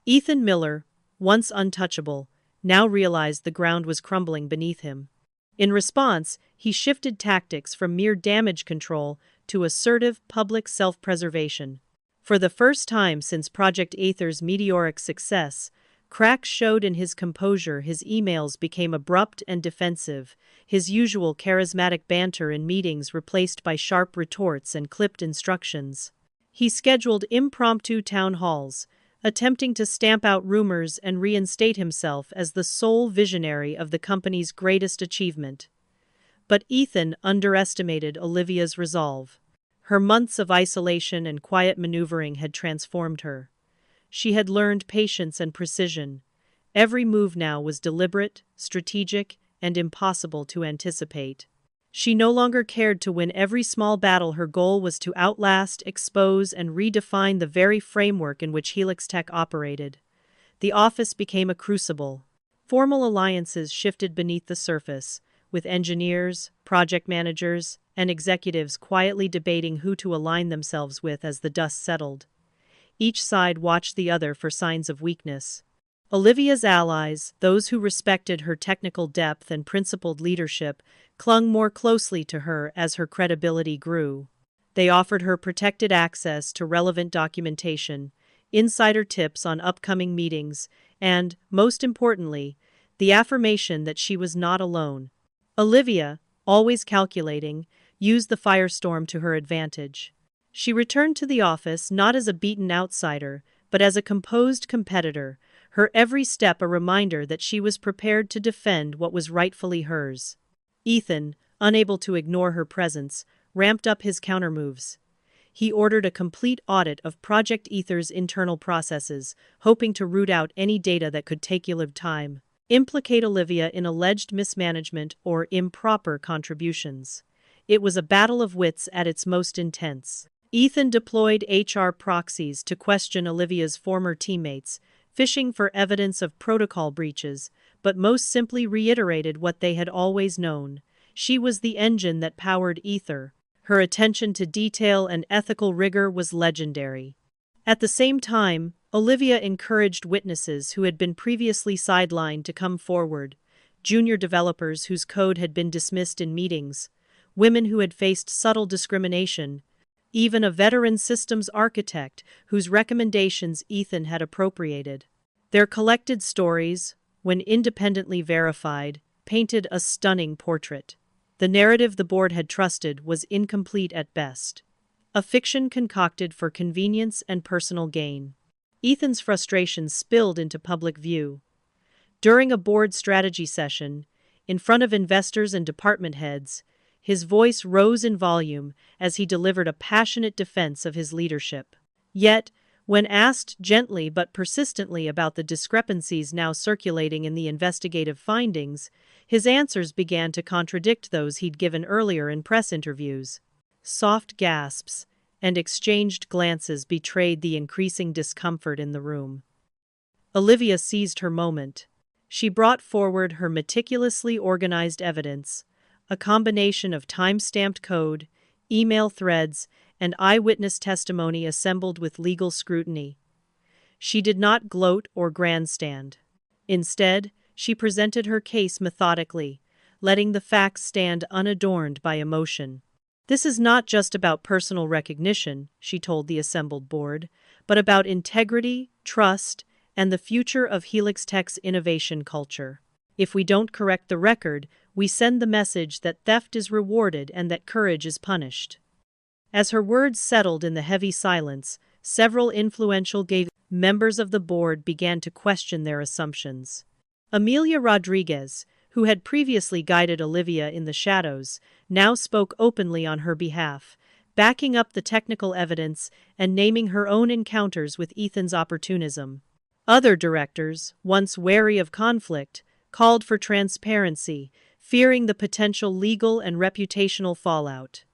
Ethan Miller, once untouchable, now realized the ground was crumbling beneath him. In response, he shifted tactics from mere damage control to assertive public self-preservation. For the first time since Project Aether's meteoric success, cracks showed in his composure. His emails became abrupt and defensive, his usual charismatic banter in meetings replaced by sharp retorts and clipped instructions. He scheduled impromptu town halls, attempting to stamp out rumors and reinstate himself as the sole visionary of the company's greatest achievement. But Ethan underestimated Olivia's resolve. Her months of isolation and quiet maneuvering had transformed her. She had learned patience and precision. Every move now was deliberate, strategic, and impossible to anticipate. She no longer cared to win every small battle. Her goal was to outlast, expose, and redefine the very framework in which HelixTech operated. The office became a crucible. Formal alliances shifted beneath the surface, with engineers, project managers, and executives quietly debating who to align themselves with as the dust settled. Each side watched the other for signs of weakness. Olivia's allies, those who respected her technical depth and principled leadership, clung more closely to her as her credibility grew. They offered her protected access to relevant documentation, insider tips on upcoming meetings, and, most importantly, the affirmation that she was not alone. Olivia, always calculating, used the firestorm to her advantage. She returned to the office not as a beaten outsider, but as a composed competitor, her every step a reminder that she was prepared to defend what was rightfully hers. Ethan, unable to ignore her presence, ramped up his countermoves. He ordered a complete audit of Project Aether's internal processes, hoping to root out any data that could take time, implicate Olivia in alleged mismanagement or improper contributions. It was a battle of wits at its most intense. Ethan deployed HR proxies to question Olivia's former teammates, fishing for evidence of protocol breaches, but most simply reiterated what they had always known. She was the engine that powered Aether. Her attention to detail and ethical rigor was legendary. At the same time, Olivia encouraged witnesses who had been previously sidelined to come forward, junior developers whose code had been dismissed in meetings, women who had faced subtle discrimination, even a veteran systems architect whose recommendations Ethan had appropriated. Their collected stories, when independently verified, painted a stunning portrait. The narrative the board had trusted was incomplete at best. A fiction concocted for convenience and personal gain. Ethan's frustration spilled into public view. During a board strategy session, in front of investors and department heads, his voice rose in volume as he delivered a passionate defense of his leadership. Yet, when asked gently but persistently about the discrepancies now circulating in the investigative findings, his answers began to contradict those he'd given earlier in press interviews. Soft gasps and exchanged glances betrayed the increasing discomfort in the room. Olivia seized her moment. She brought forward her meticulously organized evidence, a combination of time-stamped code, email threads, and eyewitness testimony assembled with legal scrutiny. She did not gloat or grandstand. Instead, she presented her case methodically, letting the facts stand unadorned by emotion. "This is not just about personal recognition," she told the assembled board, "but about integrity, trust, and the future of HelixTech's innovation culture. If we don't correct the record, we send the message that theft is rewarded and that courage is punished." As her words settled in the heavy silence, several influential members of the board began to question their assumptions. Amelia Rodriguez, who had previously guided Olivia in the shadows, now spoke openly on her behalf, backing up the technical evidence and naming her own encounters with Ethan's opportunism. Other directors, once wary of conflict, called for transparency, fearing the potential legal and reputational fallout.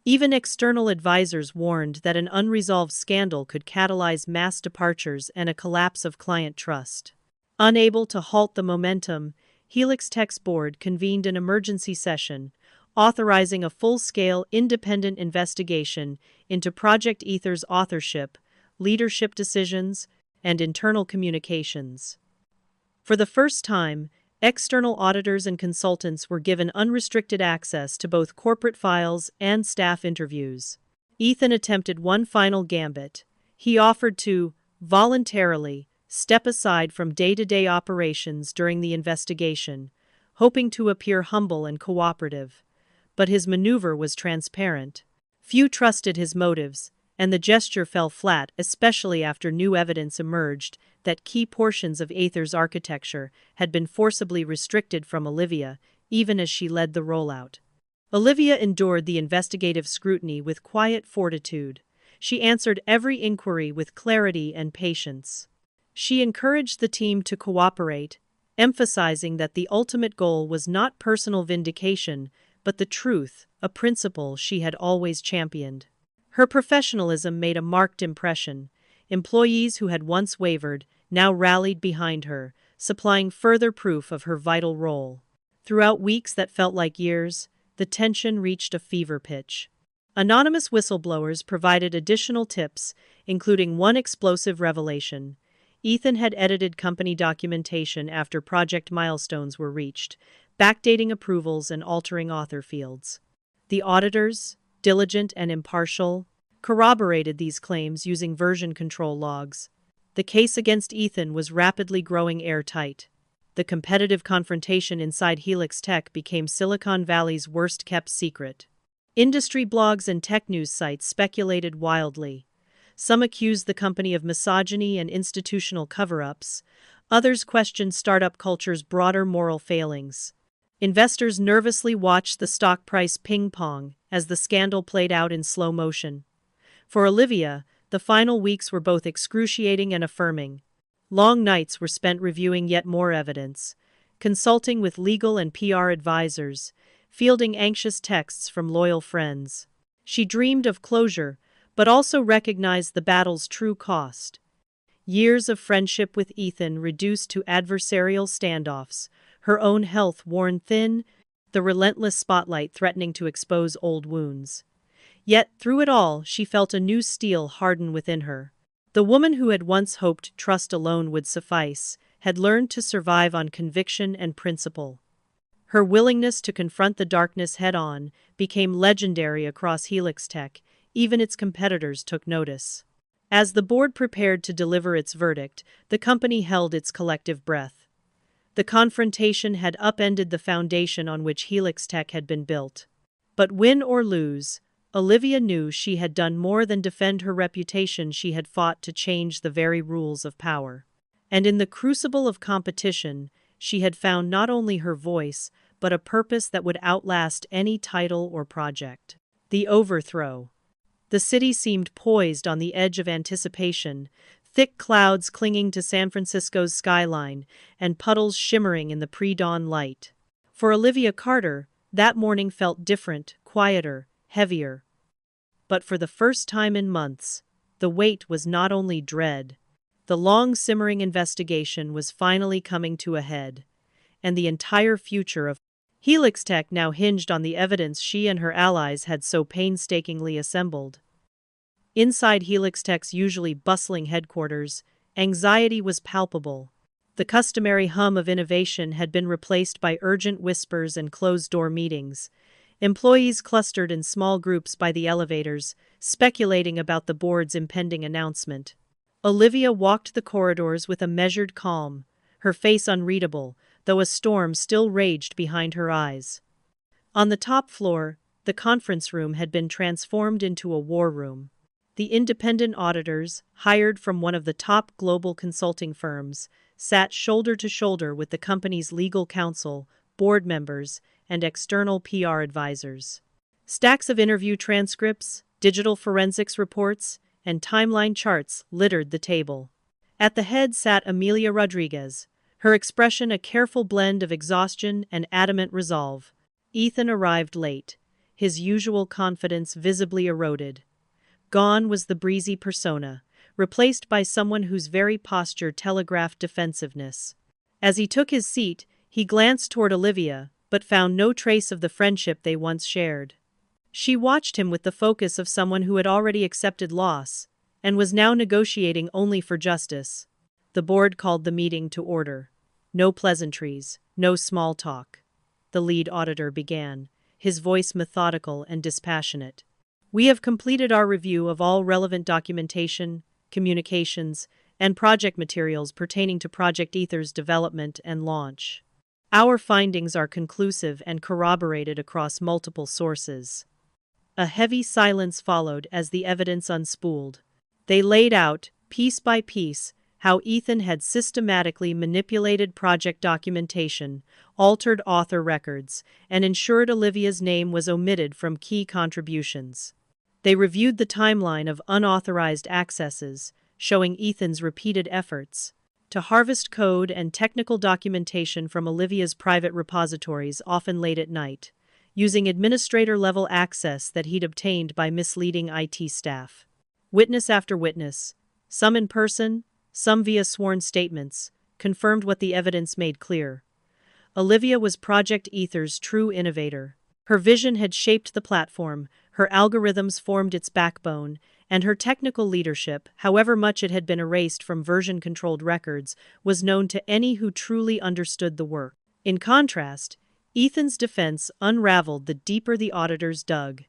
Even external advisors warned that an unresolved scandal could catalyze mass departures and a collapse of client trust. Unable to halt the momentum, HelixTech's board convened an emergency session, authorizing a full-scale independent investigation into Project Ether's authorship, leadership decisions, and internal communications. For the first time, external auditors and consultants were given unrestricted access to both corporate files and staff interviews. Ethan attempted one final gambit. He offered to, voluntarily, step aside from day-to-day operations during the investigation, hoping to appear humble and cooperative. But his maneuver was transparent. Few trusted his motives, and the gesture fell flat, especially after new evidence emerged that key portions of Aether's architecture had been forcibly restricted from Olivia, even as she led the rollout. Olivia endured the investigative scrutiny with quiet fortitude. She answered every inquiry with clarity and patience. She encouraged the team to cooperate, emphasizing that the ultimate goal was not personal vindication, but the truth, a principle she had always championed. Her professionalism made a marked impression. Employees who had once wavered now rallied behind her, supplying further proof of her vital role. Throughout weeks that felt like years, the tension reached a fever pitch. Anonymous whistleblowers provided additional tips, including one explosive revelation. Ethan had edited company documentation after project milestones were reached, backdating approvals and altering author fields. The auditors, diligent and impartial, corroborated these claims using version control logs. The case against Ethan was rapidly growing airtight. The competitive confrontation inside HelixTech became Silicon Valley's worst-kept secret. Industry blogs and tech news sites speculated wildly. Some accused the company of misogyny and institutional cover-ups. Others questioned startup culture's broader moral failings. Investors nervously watched the stock price ping-pong as the scandal played out in slow motion. For Olivia, the final weeks were both excruciating and affirming. Long nights were spent reviewing yet more evidence, consulting with legal and PR advisors, fielding anxious texts from loyal friends. She dreamed of closure, but also recognized the battle's true cost. Years of friendship with Ethan reduced to adversarial standoffs, her own health worn thin, the relentless spotlight threatening to expose old wounds. Yet, through it all, she felt a new steel harden within her. The woman who had once hoped trust alone would suffice had learned to survive on conviction and principle. Her willingness to confront the darkness head-on became legendary across HelixTech. Even its competitors took notice. As the board prepared to deliver its verdict, the company held its collective breath. The confrontation had upended the foundation on which HelixTech had been built. But win or lose, Olivia knew she had done more than defend her reputation. She had fought to change the very rules of power. And in the crucible of competition, she had found not only her voice, but a purpose that would outlast any title or project. The overthrow. The city seemed poised on the edge of anticipation, thick clouds clinging to San Francisco's skyline and puddles shimmering in the pre-dawn light. For Olivia Carter, that morning felt different, quieter, heavier. But for the first time in months, the weight was not only dread. The long simmering investigation was finally coming to a head, and the entire future of HelixTech now hinged on the evidence she and her allies had so painstakingly assembled. Inside HelixTech's usually bustling headquarters, anxiety was palpable. The customary hum of innovation had been replaced by urgent whispers and closed-door meetings. Employees clustered in small groups by the elevators, speculating about the board's impending announcement. Olivia walked the corridors with a measured calm, her face unreadable, though a storm still raged behind her eyes. On the top floor, the conference room had been transformed into a war room. The independent auditors, hired from one of the top global consulting firms, sat shoulder to shoulder with the company's legal counsel, board members, and external PR advisors. Stacks of interview transcripts, digital forensics reports, and timeline charts littered the table. At the head sat Amelia Rodriguez, her expression a careful blend of exhaustion and adamant resolve. Ethan arrived late, his usual confidence visibly eroded. Gone was the breezy persona, replaced by someone whose very posture telegraphed defensiveness. As he took his seat, he glanced toward Olivia, but found no trace of the friendship they once shared. She watched him with the focus of someone who had already accepted loss, and was now negotiating only for justice. The board called the meeting to order. No pleasantries, no small talk. The lead auditor began, his voice methodical and dispassionate. We have completed our review of all relevant documentation, communications, and project materials pertaining to Project Ether's development and launch. Our findings are conclusive and corroborated across multiple sources. A heavy silence followed as the evidence unspooled. They laid out, piece by piece, how Ethan had systematically manipulated project documentation, altered author records, and ensured Olivia's name was omitted from key contributions. They reviewed the timeline of unauthorized accesses, showing Ethan's repeated efforts to harvest code and technical documentation from Olivia's private repositories, often late at night, using administrator-level access that he'd obtained by misleading IT staff. Witness after witness, some in person, some via sworn statements, confirmed what the evidence made clear. Olivia was Project Ether's true innovator. Her vision had shaped the platform, her algorithms formed its backbone, and her technical leadership, however much it had been erased from version-controlled records, was known to any who truly understood the work. In contrast, Ethan's defense unraveled the deeper the auditors dug.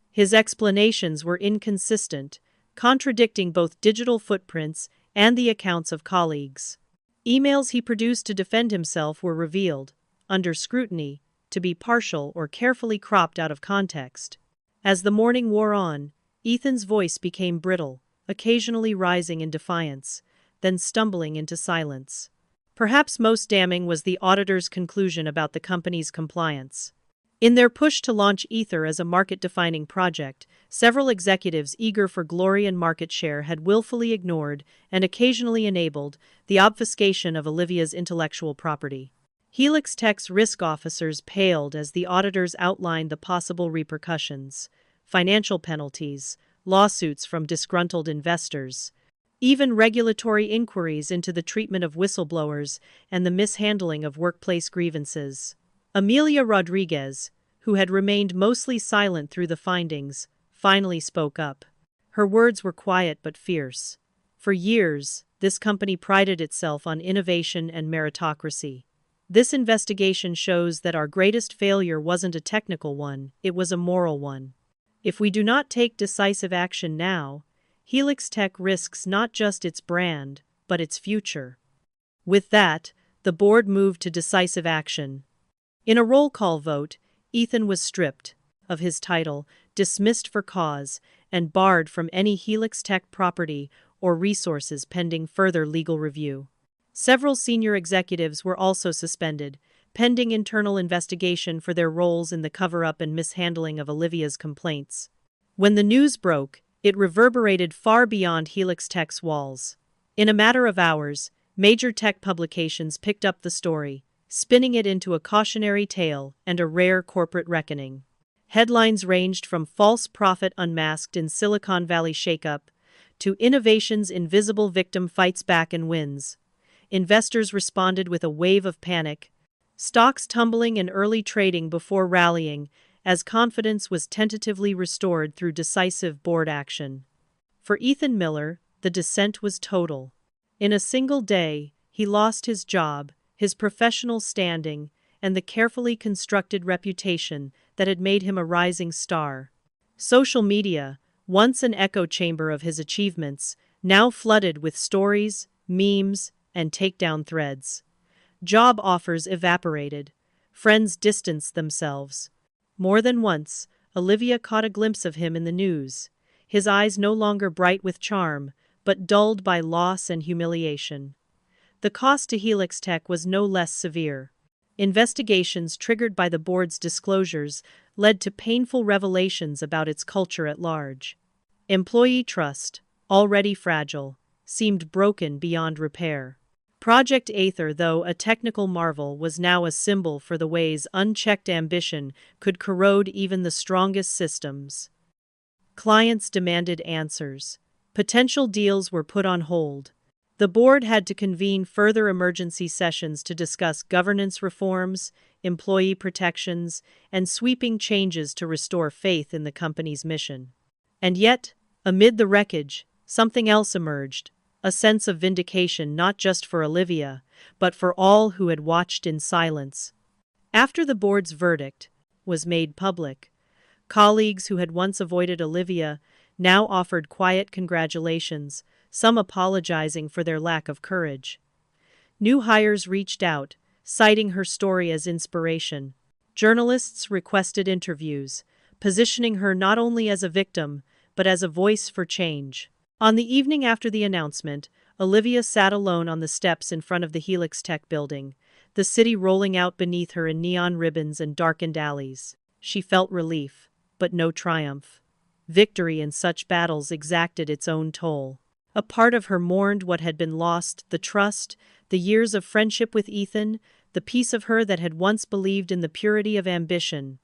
His explanations were inconsistent, contradicting both digital footprints and the accounts of colleagues. Emails he produced to defend himself were revealed, under scrutiny, to be partial or carefully cropped out of context. As the morning wore on, Ethan's voice became brittle, occasionally rising in defiance, then stumbling into silence. Perhaps most damning was the auditor's conclusion about the company's compliance. In their push to launch Ether as a market-defining project, several executives eager for glory and market share had willfully ignored, and occasionally enabled, the obfuscation of Olivia's intellectual property. HelixTech's risk officers paled as the auditors outlined the possible repercussions: financial penalties, lawsuits from disgruntled investors, even regulatory inquiries into the treatment of whistleblowers and the mishandling of workplace grievances. Amelia Rodriguez, who had remained mostly silent through the findings, finally spoke up. Her words were quiet but fierce. For years, this company prided itself on innovation and meritocracy. This investigation shows that our greatest failure wasn't a technical one, it was a moral one. If we do not take decisive action now, HelixTech risks not just its brand, but its future. With that, the board moved to decisive action. In a roll call vote, Ethan was stripped of his title, dismissed for cause, and barred from any HelixTech property or resources pending further legal review. Several senior executives were also suspended, pending internal investigation for their roles in the cover-up and mishandling of Olivia's complaints. When the news broke, it reverberated far beyond HelixTech's walls. In a matter of hours, major tech publications picked up the story, spinning it into a cautionary tale and a rare corporate reckoning. Headlines ranged from "False Prophet Unmasked in Silicon Valley Shakeup" to "Innovation's Invisible Victim Fights Back and Wins." Investors responded with a wave of panic, stocks tumbling in early trading before rallying as confidence was tentatively restored through decisive board action. For Ethan Miller, the descent was total. In a single day, he lost his job, his professional standing, and the carefully constructed reputation that had made him a rising star. Social media, once an echo chamber of his achievements, now flooded with stories, memes, and takedown threads. Job offers evaporated. Friends distanced themselves. More than once, Olivia caught a glimpse of him in the news, his eyes no longer bright with charm, but dulled by loss and humiliation. The cost to HelixTech was no less severe. Investigations triggered by the board's disclosures led to painful revelations about its culture at large. Employee trust, already fragile, seemed broken beyond repair. Project Aether, though a technical marvel, was now a symbol for the ways unchecked ambition could corrode even the strongest systems. Clients demanded answers. Potential deals were put on hold. The board had to convene further emergency sessions to discuss governance reforms, employee protections, and sweeping changes to restore faith in the company's mission. And yet, amid the wreckage, something else emerged, a sense of vindication not just for Olivia, but for all who had watched in silence. After the board's verdict was made public, colleagues who had once avoided Olivia now offered quiet congratulations, some apologizing for their lack of courage. New hires reached out, citing her story as inspiration. Journalists requested interviews, positioning her not only as a victim, but as a voice for change. On the evening after the announcement, Olivia sat alone on the steps in front of the HelixTech building, the city rolling out beneath her in neon ribbons and darkened alleys. She felt relief, but no triumph. Victory in such battles exacted its own toll. A part of her mourned what had been lost, the trust, the years of friendship with Ethan, the piece of her that had once believed in the purity of ambition.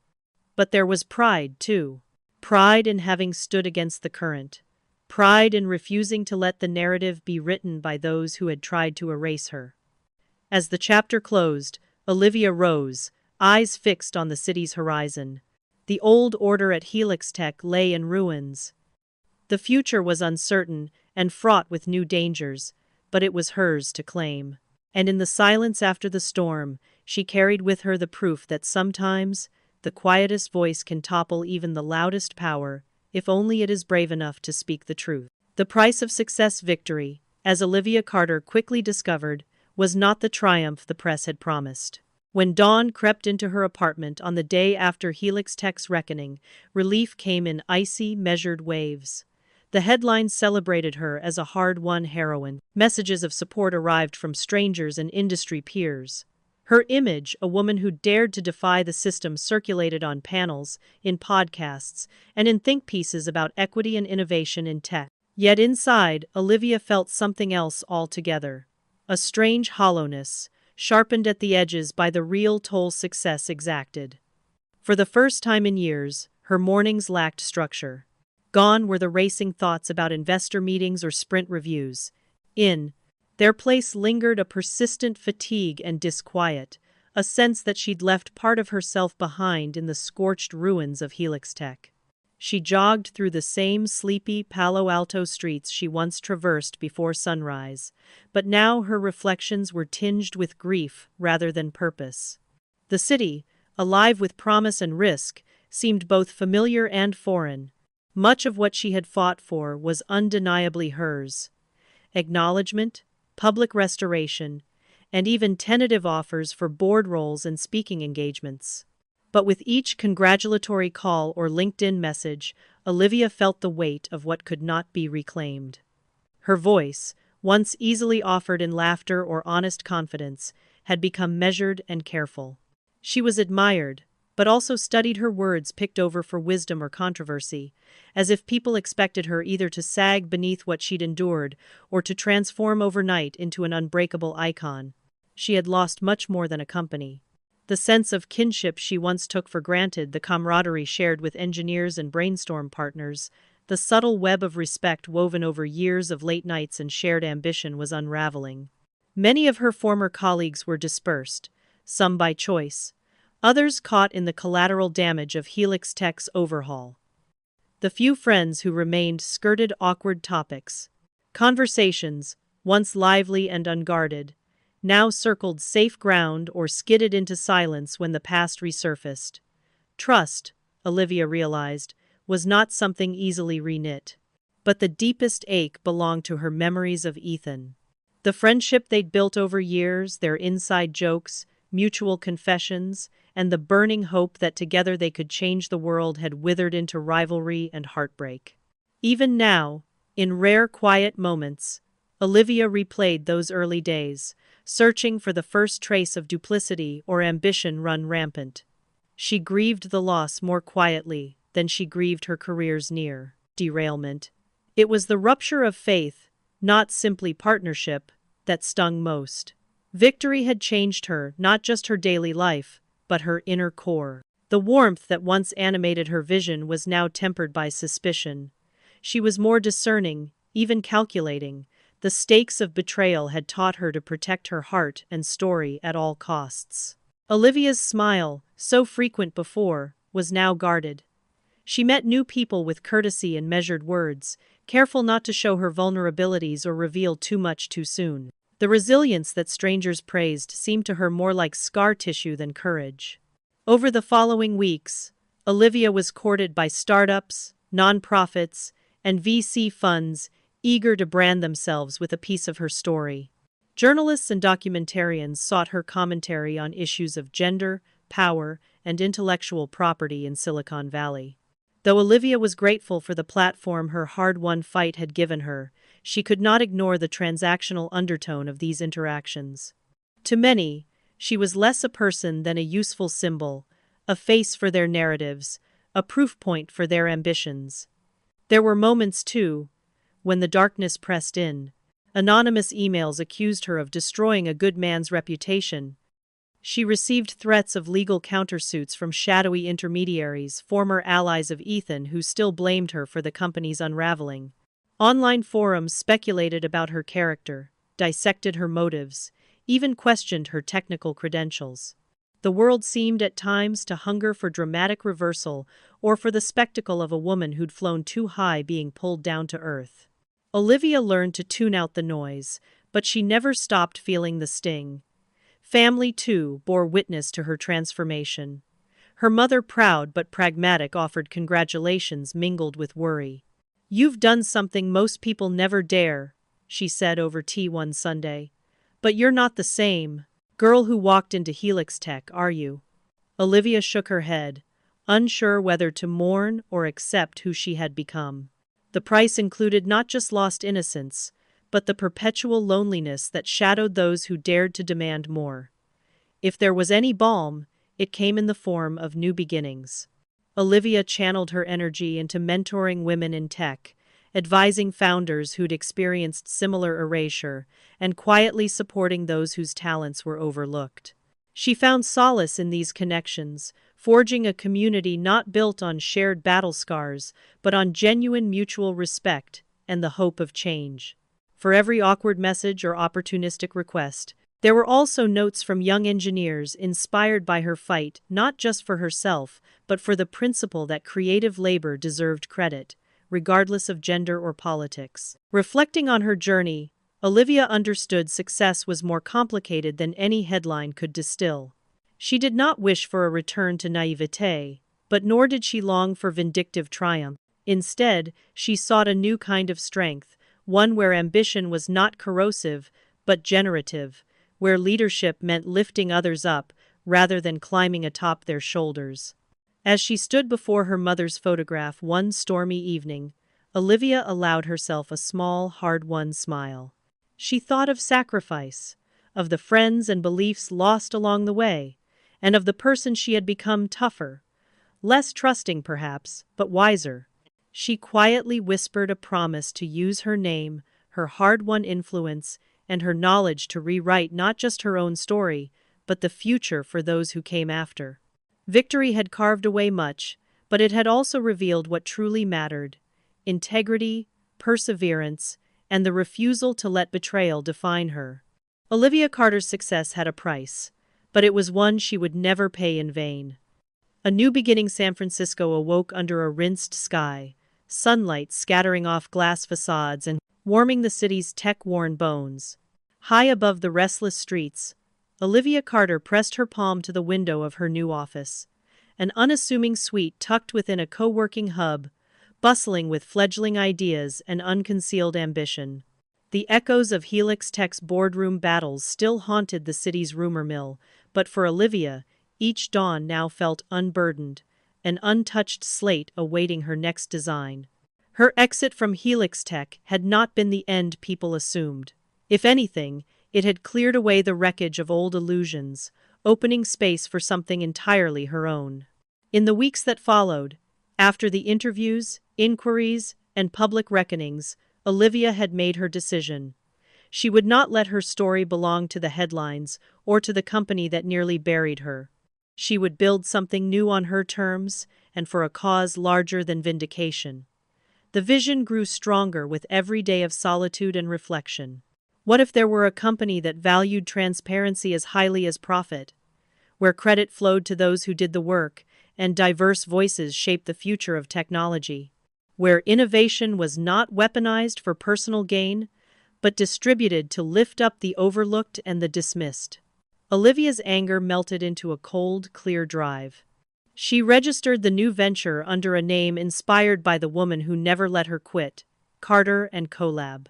But there was pride, too. Pride in having stood against the current. Pride in refusing to let the narrative be written by those who had tried to erase her. As the chapter closed, Olivia rose, eyes fixed on the city's horizon. The old order at HelixTech lay in ruins. The future was uncertain and fraught with new dangers, but it was hers to claim. And in the silence after the storm, she carried with her the proof that sometimes the quietest voice can topple even the loudest power, if only it is brave enough to speak the truth. The price of success, victory, as Olivia Carter quickly discovered, was not the triumph the press had promised. When dawn crept into her apartment on the day after HelixTech's reckoning, relief came in icy, measured waves. The headlines celebrated her as a hard-won heroine. Messages of support arrived from strangers and industry peers. Her image, a woman who dared to defy the system, circulated on panels, in podcasts, and in think pieces about equity and innovation in tech. Yet inside, Olivia felt something else altogether. A strange hollowness, sharpened at the edges by the real toll success exacted. For the first time in years, her mornings lacked structure. Gone were the racing thoughts about investor meetings or sprint reviews. In their place lingered a persistent fatigue and disquiet, a sense that she'd left part of herself behind in the scorched ruins of HelixTech. She jogged through the same sleepy Palo Alto streets she once traversed before sunrise, but now her reflections were tinged with grief rather than purpose. The city, alive with promise and risk, seemed both familiar and foreign. Much of what she had fought for was undeniably hers. Acknowledgement, public restoration, and even tentative offers for board roles and speaking engagements. But with each congratulatory call or LinkedIn message, Olivia felt the weight of what could not be reclaimed. Her voice, once easily offered in laughter or honest confidence, had become measured and careful. She was admired, but also studied her words picked over for wisdom or controversy, as if people expected her either to sag beneath what she'd endured or to transform overnight into an unbreakable icon. She had lost much more than a company. The sense of kinship she once took for granted, the camaraderie shared with engineers and brainstorm partners, the subtle web of respect woven over years of late nights and shared ambition was unraveling. Many of her former colleagues were dispersed, some by choice, others caught in the collateral damage of HelixTech's overhaul. The few friends who remained skirted awkward topics. Conversations, once lively and unguarded, now circled safe ground or skidded into silence when the past resurfaced. Trust, Olivia realized, was not something easily reknit. But the deepest ache belonged to her memories of Ethan. The friendship they'd built over years, their inside jokes, mutual confessions, and the burning hope that together they could change the world had withered into rivalry and heartbreak. Even now, in rare quiet moments, Olivia replayed those early days, searching for the first trace of duplicity or ambition run rampant. She grieved the loss more quietly than she grieved her career's near derailment. It was the rupture of faith, not simply partnership, that stung most. Victory had changed her, not just her daily life, but her inner core. The warmth that once animated her vision was now tempered by suspicion. She was more discerning, even calculating. The stakes of betrayal had taught her to protect her heart and story at all costs. Olivia's smile, so frequent before, was now guarded. She met new people with courtesy and measured words, careful not to show her vulnerabilities or reveal too much too soon. The resilience that strangers praised seemed to her more like scar tissue than courage. Over the following weeks, Olivia was courted by startups, nonprofits, and VC funds, eager to brand themselves with a piece of her story. Journalists and documentarians sought her commentary on issues of gender, power, and intellectual property in Silicon Valley. Though Olivia was grateful for the platform her hard-won fight had given her, she could not ignore the transactional undertone of these interactions. To many, she was less a person than a useful symbol, a face for their narratives, a proof point for their ambitions. There were moments, too, when the darkness pressed in. Anonymous emails accused her of destroying a good man's reputation. She received threats of legal countersuits from shadowy intermediaries, former allies of Ethan who still blamed her for the company's unraveling. Online forums speculated about her character, dissected her motives, even questioned her technical credentials. The world seemed at times to hunger for dramatic reversal or for the spectacle of a woman who'd flown too high being pulled down to earth. Olivia learned to tune out the noise, but she never stopped feeling the sting. Family, too, bore witness to her transformation. Her mother, proud but pragmatic, offered congratulations mingled with worry. "You've done something most people never dare," she said over tea one Sunday. "But you're not the same girl who walked into HelixTech, are you?" Olivia shook her head, unsure whether to mourn or accept who she had become. The price included not just lost innocence, but the perpetual loneliness that shadowed those who dared to demand more. If there was any balm, it came in the form of new beginnings. Olivia channeled her energy into mentoring women in tech, advising founders who'd experienced similar erasure, and quietly supporting those whose talents were overlooked. She found solace in these connections, forging a community not built on shared battle scars, but on genuine mutual respect and the hope of change. For every awkward message or opportunistic request, there were also notes from young engineers inspired by her fight, not just for herself, but for the principle that creative labor deserved credit, regardless of gender or politics. Reflecting on her journey, Olivia understood success was more complicated than any headline could distill. She did not wish for a return to naivete, but nor did she long for vindictive triumph. Instead, she sought a new kind of strength, one where ambition was not corrosive, but generative, where leadership meant lifting others up rather than climbing atop their shoulders. As she stood before her mother's photograph one stormy evening, Olivia allowed herself a small, hard-won smile. She thought of sacrifice, of the friends and beliefs lost along the way, and of the person she had become, tougher, less trusting perhaps, but wiser. She quietly whispered a promise to use her name, her hard-won influence, and her knowledge to rewrite not just her own story, but the future for those who came after. Victory had carved away much, but it had also revealed what truly mattered: integrity, perseverance, and the refusal to let betrayal define her. Olivia Carter's success had a price, but it was one she would never pay in vain. A new beginning. San Francisco awoke under a rinsed sky, sunlight scattering off glass facades and warming the city's tech-worn bones. High above the restless streets, Olivia Carter pressed her palm to the window of her new office, an unassuming suite tucked within a co-working hub, bustling with fledgling ideas and unconcealed ambition. The echoes of HelixTech's boardroom battles still haunted the city's rumor mill, but for Olivia, each dawn now felt unburdened, an untouched slate awaiting her next design. Her exit from HelixTech had not been the end people assumed. If anything, it had cleared away the wreckage of old illusions, opening space for something entirely her own. In the weeks that followed, after the interviews, inquiries, and public reckonings, Olivia had made her decision. She would not let her story belong to the headlines or to the company that nearly buried her. She would build something new on her terms and for a cause larger than vindication. The vision grew stronger with every day of solitude and reflection. What if there were a company that valued transparency as highly as profit, where credit flowed to those who did the work and diverse voices shaped the future of technology? Where innovation was not weaponized for personal gain, but distributed to lift up the overlooked and the dismissed. Olivia's anger melted into a cold, clear drive. She registered the new venture under a name inspired by the woman who never let her quit, Carter & Collab.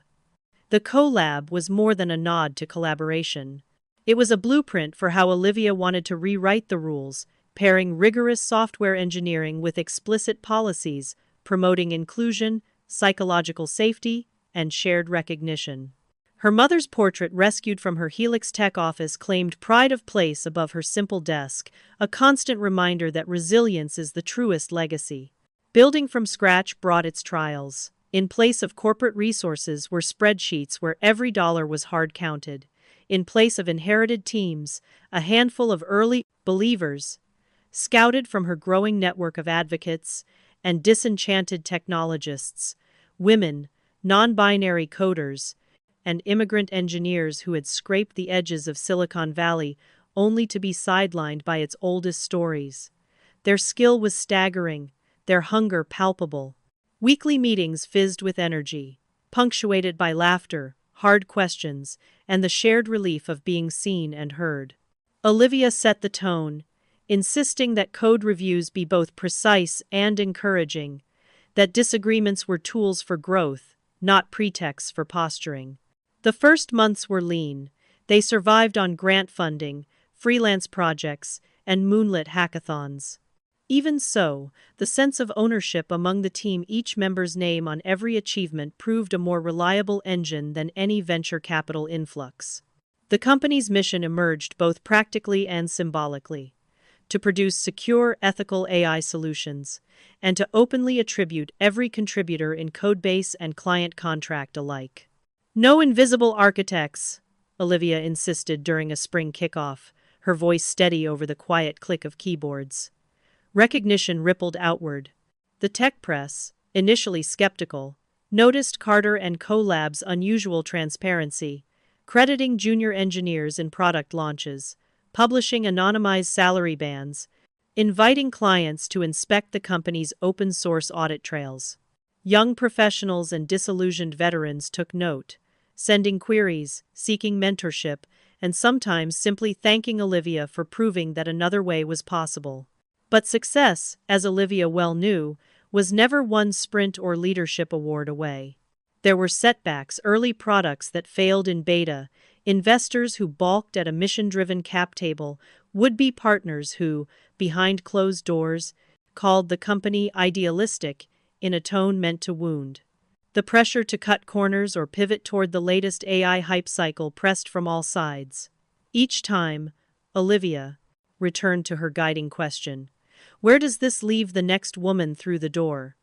The collab was more than a nod to collaboration. It was a blueprint for how Olivia wanted to rewrite the rules, pairing rigorous software engineering with explicit policies, promoting inclusion, psychological safety, and shared recognition. Her mother's portrait rescued from her HelixTech office claimed pride of place above her simple desk, a constant reminder that resilience is the truest legacy. Building from scratch brought its trials. In place of corporate resources were spreadsheets where every dollar was hard-counted. In place of inherited teams, a handful of early believers, scouted from her growing network of advocates and disenchanted technologists, women, non-binary coders, and immigrant engineers who had scraped the edges of Silicon Valley only to be sidelined by its oldest stories. Their skill was staggering, their hunger palpable. Weekly meetings fizzed with energy, punctuated by laughter, hard questions, and the shared relief of being seen and heard. Olivia set the tone, insisting that code reviews be both precise and encouraging, that disagreements were tools for growth, not pretexts for posturing. The first months were lean. They survived on grant funding, freelance projects, and moonlit hackathons. Even so, the sense of ownership among the team, each member's name on every achievement, proved a more reliable engine than any venture capital influx. The company's mission emerged both practically and symbolically: to produce secure, ethical AI solutions, and to openly attribute every contributor in codebase and client contract alike. No invisible architects, Olivia insisted during a spring kickoff, her voice steady over the quiet click of keyboards. Recognition rippled outward. The tech press, initially skeptical, noticed Carter & Collab's unusual transparency, crediting junior engineers in product launches, publishing anonymized salary bands, inviting clients to inspect the company's open-source audit trails. Young professionals and disillusioned veterans took note, sending queries, seeking mentorship, and sometimes simply thanking Olivia for proving that another way was possible. But success, as Olivia well knew, was never one sprint or leadership award away. There were setbacks, early products that failed in beta, investors who balked at a mission-driven cap table, would-be partners who, behind closed doors, called the company idealistic in a tone meant to wound. The pressure to cut corners or pivot toward the latest AI hype cycle pressed from all sides. Each time, Olivia returned to her guiding question: where does this leave the next woman through the door?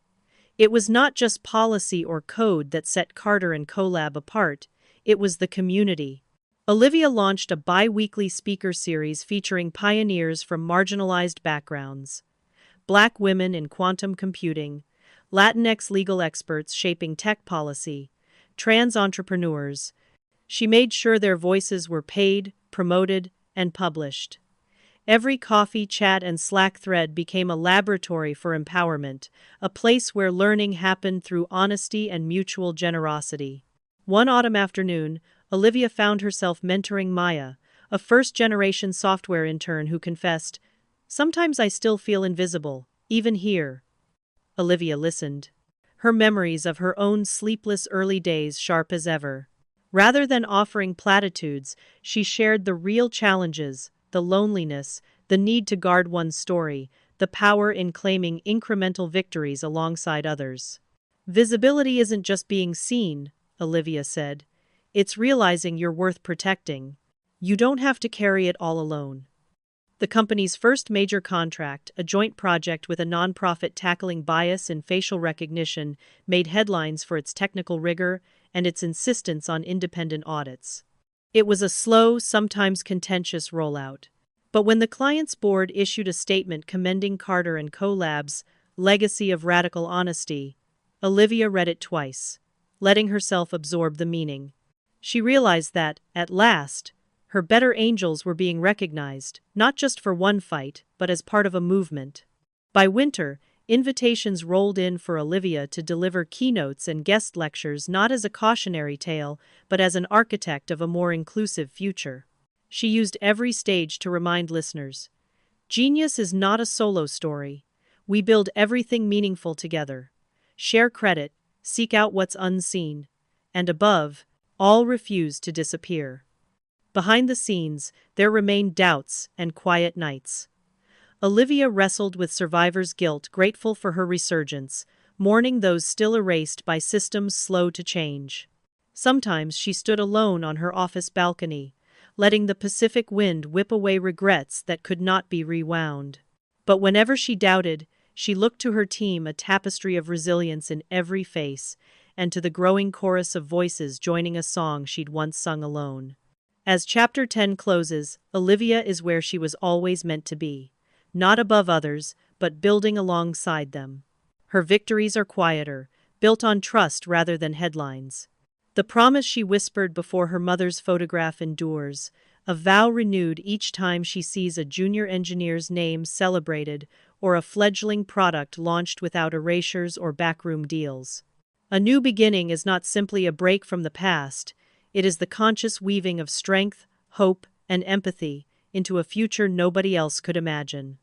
It was not just policy or code that set Carter & Collab apart, it was the community. Olivia launched a bi-weekly speaker series featuring pioneers from marginalized backgrounds: Black women in quantum computing, Latinx legal experts shaping tech policy, trans entrepreneurs. She made sure their voices were paid, promoted, and published. Every coffee, chat, and Slack thread became a laboratory for empowerment, a place where learning happened through honesty and mutual generosity. One autumn afternoon, Olivia found herself mentoring Maya, a first-generation software intern who confessed, "Sometimes I still feel invisible, even here." Olivia listened, her memories of her own sleepless early days sharp as ever. Rather than offering platitudes, she shared the real challenges, the loneliness, the need to guard one's story, the power in claiming incremental victories alongside others. "Visibility isn't just being seen," Olivia said. "It's realizing you're worth protecting. You don't have to carry it all alone." The company's first major contract, a joint project with a nonprofit tackling bias in facial recognition, made headlines for its technical rigor and its insistence on independent audits. It was a slow, sometimes contentious rollout. But when the client's board issued a statement commending Carter and Co.'s legacy of radical honesty, Olivia read it twice, letting herself absorb the meaning. She realized that, at last, her better angels were being recognized, not just for one fight, but as part of a movement. By winter, invitations rolled in for Olivia to deliver keynotes and guest lectures not as a cautionary tale, but as an architect of a more inclusive future. She used every stage to remind listeners, "Genius is not a solo story. We build everything meaningful together. Share credit, seek out what's unseen, and above, all refuse to disappear." Behind the scenes, there remained doubts and quiet nights. Olivia wrestled with survivor's guilt, grateful for her resurgence, mourning those still erased by systems slow to change. Sometimes she stood alone on her office balcony, letting the Pacific wind whip away regrets that could not be rewound. But whenever she doubted, she looked to her team, a tapestry of resilience in every face, and to the growing chorus of voices joining a song she'd once sung alone. As Chapter 10 closes, Olivia is where she was always meant to be. Not above others, but building alongside them. Her victories are quieter, built on trust rather than headlines. The promise she whispered before her mother's photograph endures, a vow renewed each time she sees a junior engineer's name celebrated or a fledgling product launched without erasures or backroom deals. A new beginning is not simply a break from the past, it is the conscious weaving of strength, hope, and empathy into a future nobody else could imagine.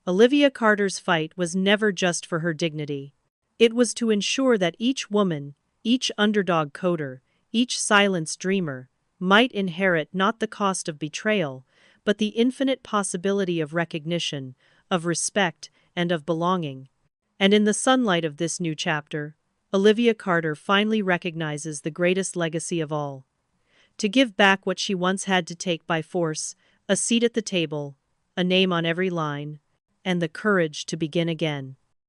Olivia Carter's fight was never just for her dignity. It was to ensure that each woman, each underdog coder, each silenced dreamer, might inherit not the cost of betrayal, but the infinite possibility of recognition, of respect, and of belonging. And in the sunlight of this new chapter, Olivia Carter finally recognizes the greatest legacy of all. To give back what she once had to take by force, a seat at the table, a name on every line, and the courage to begin again.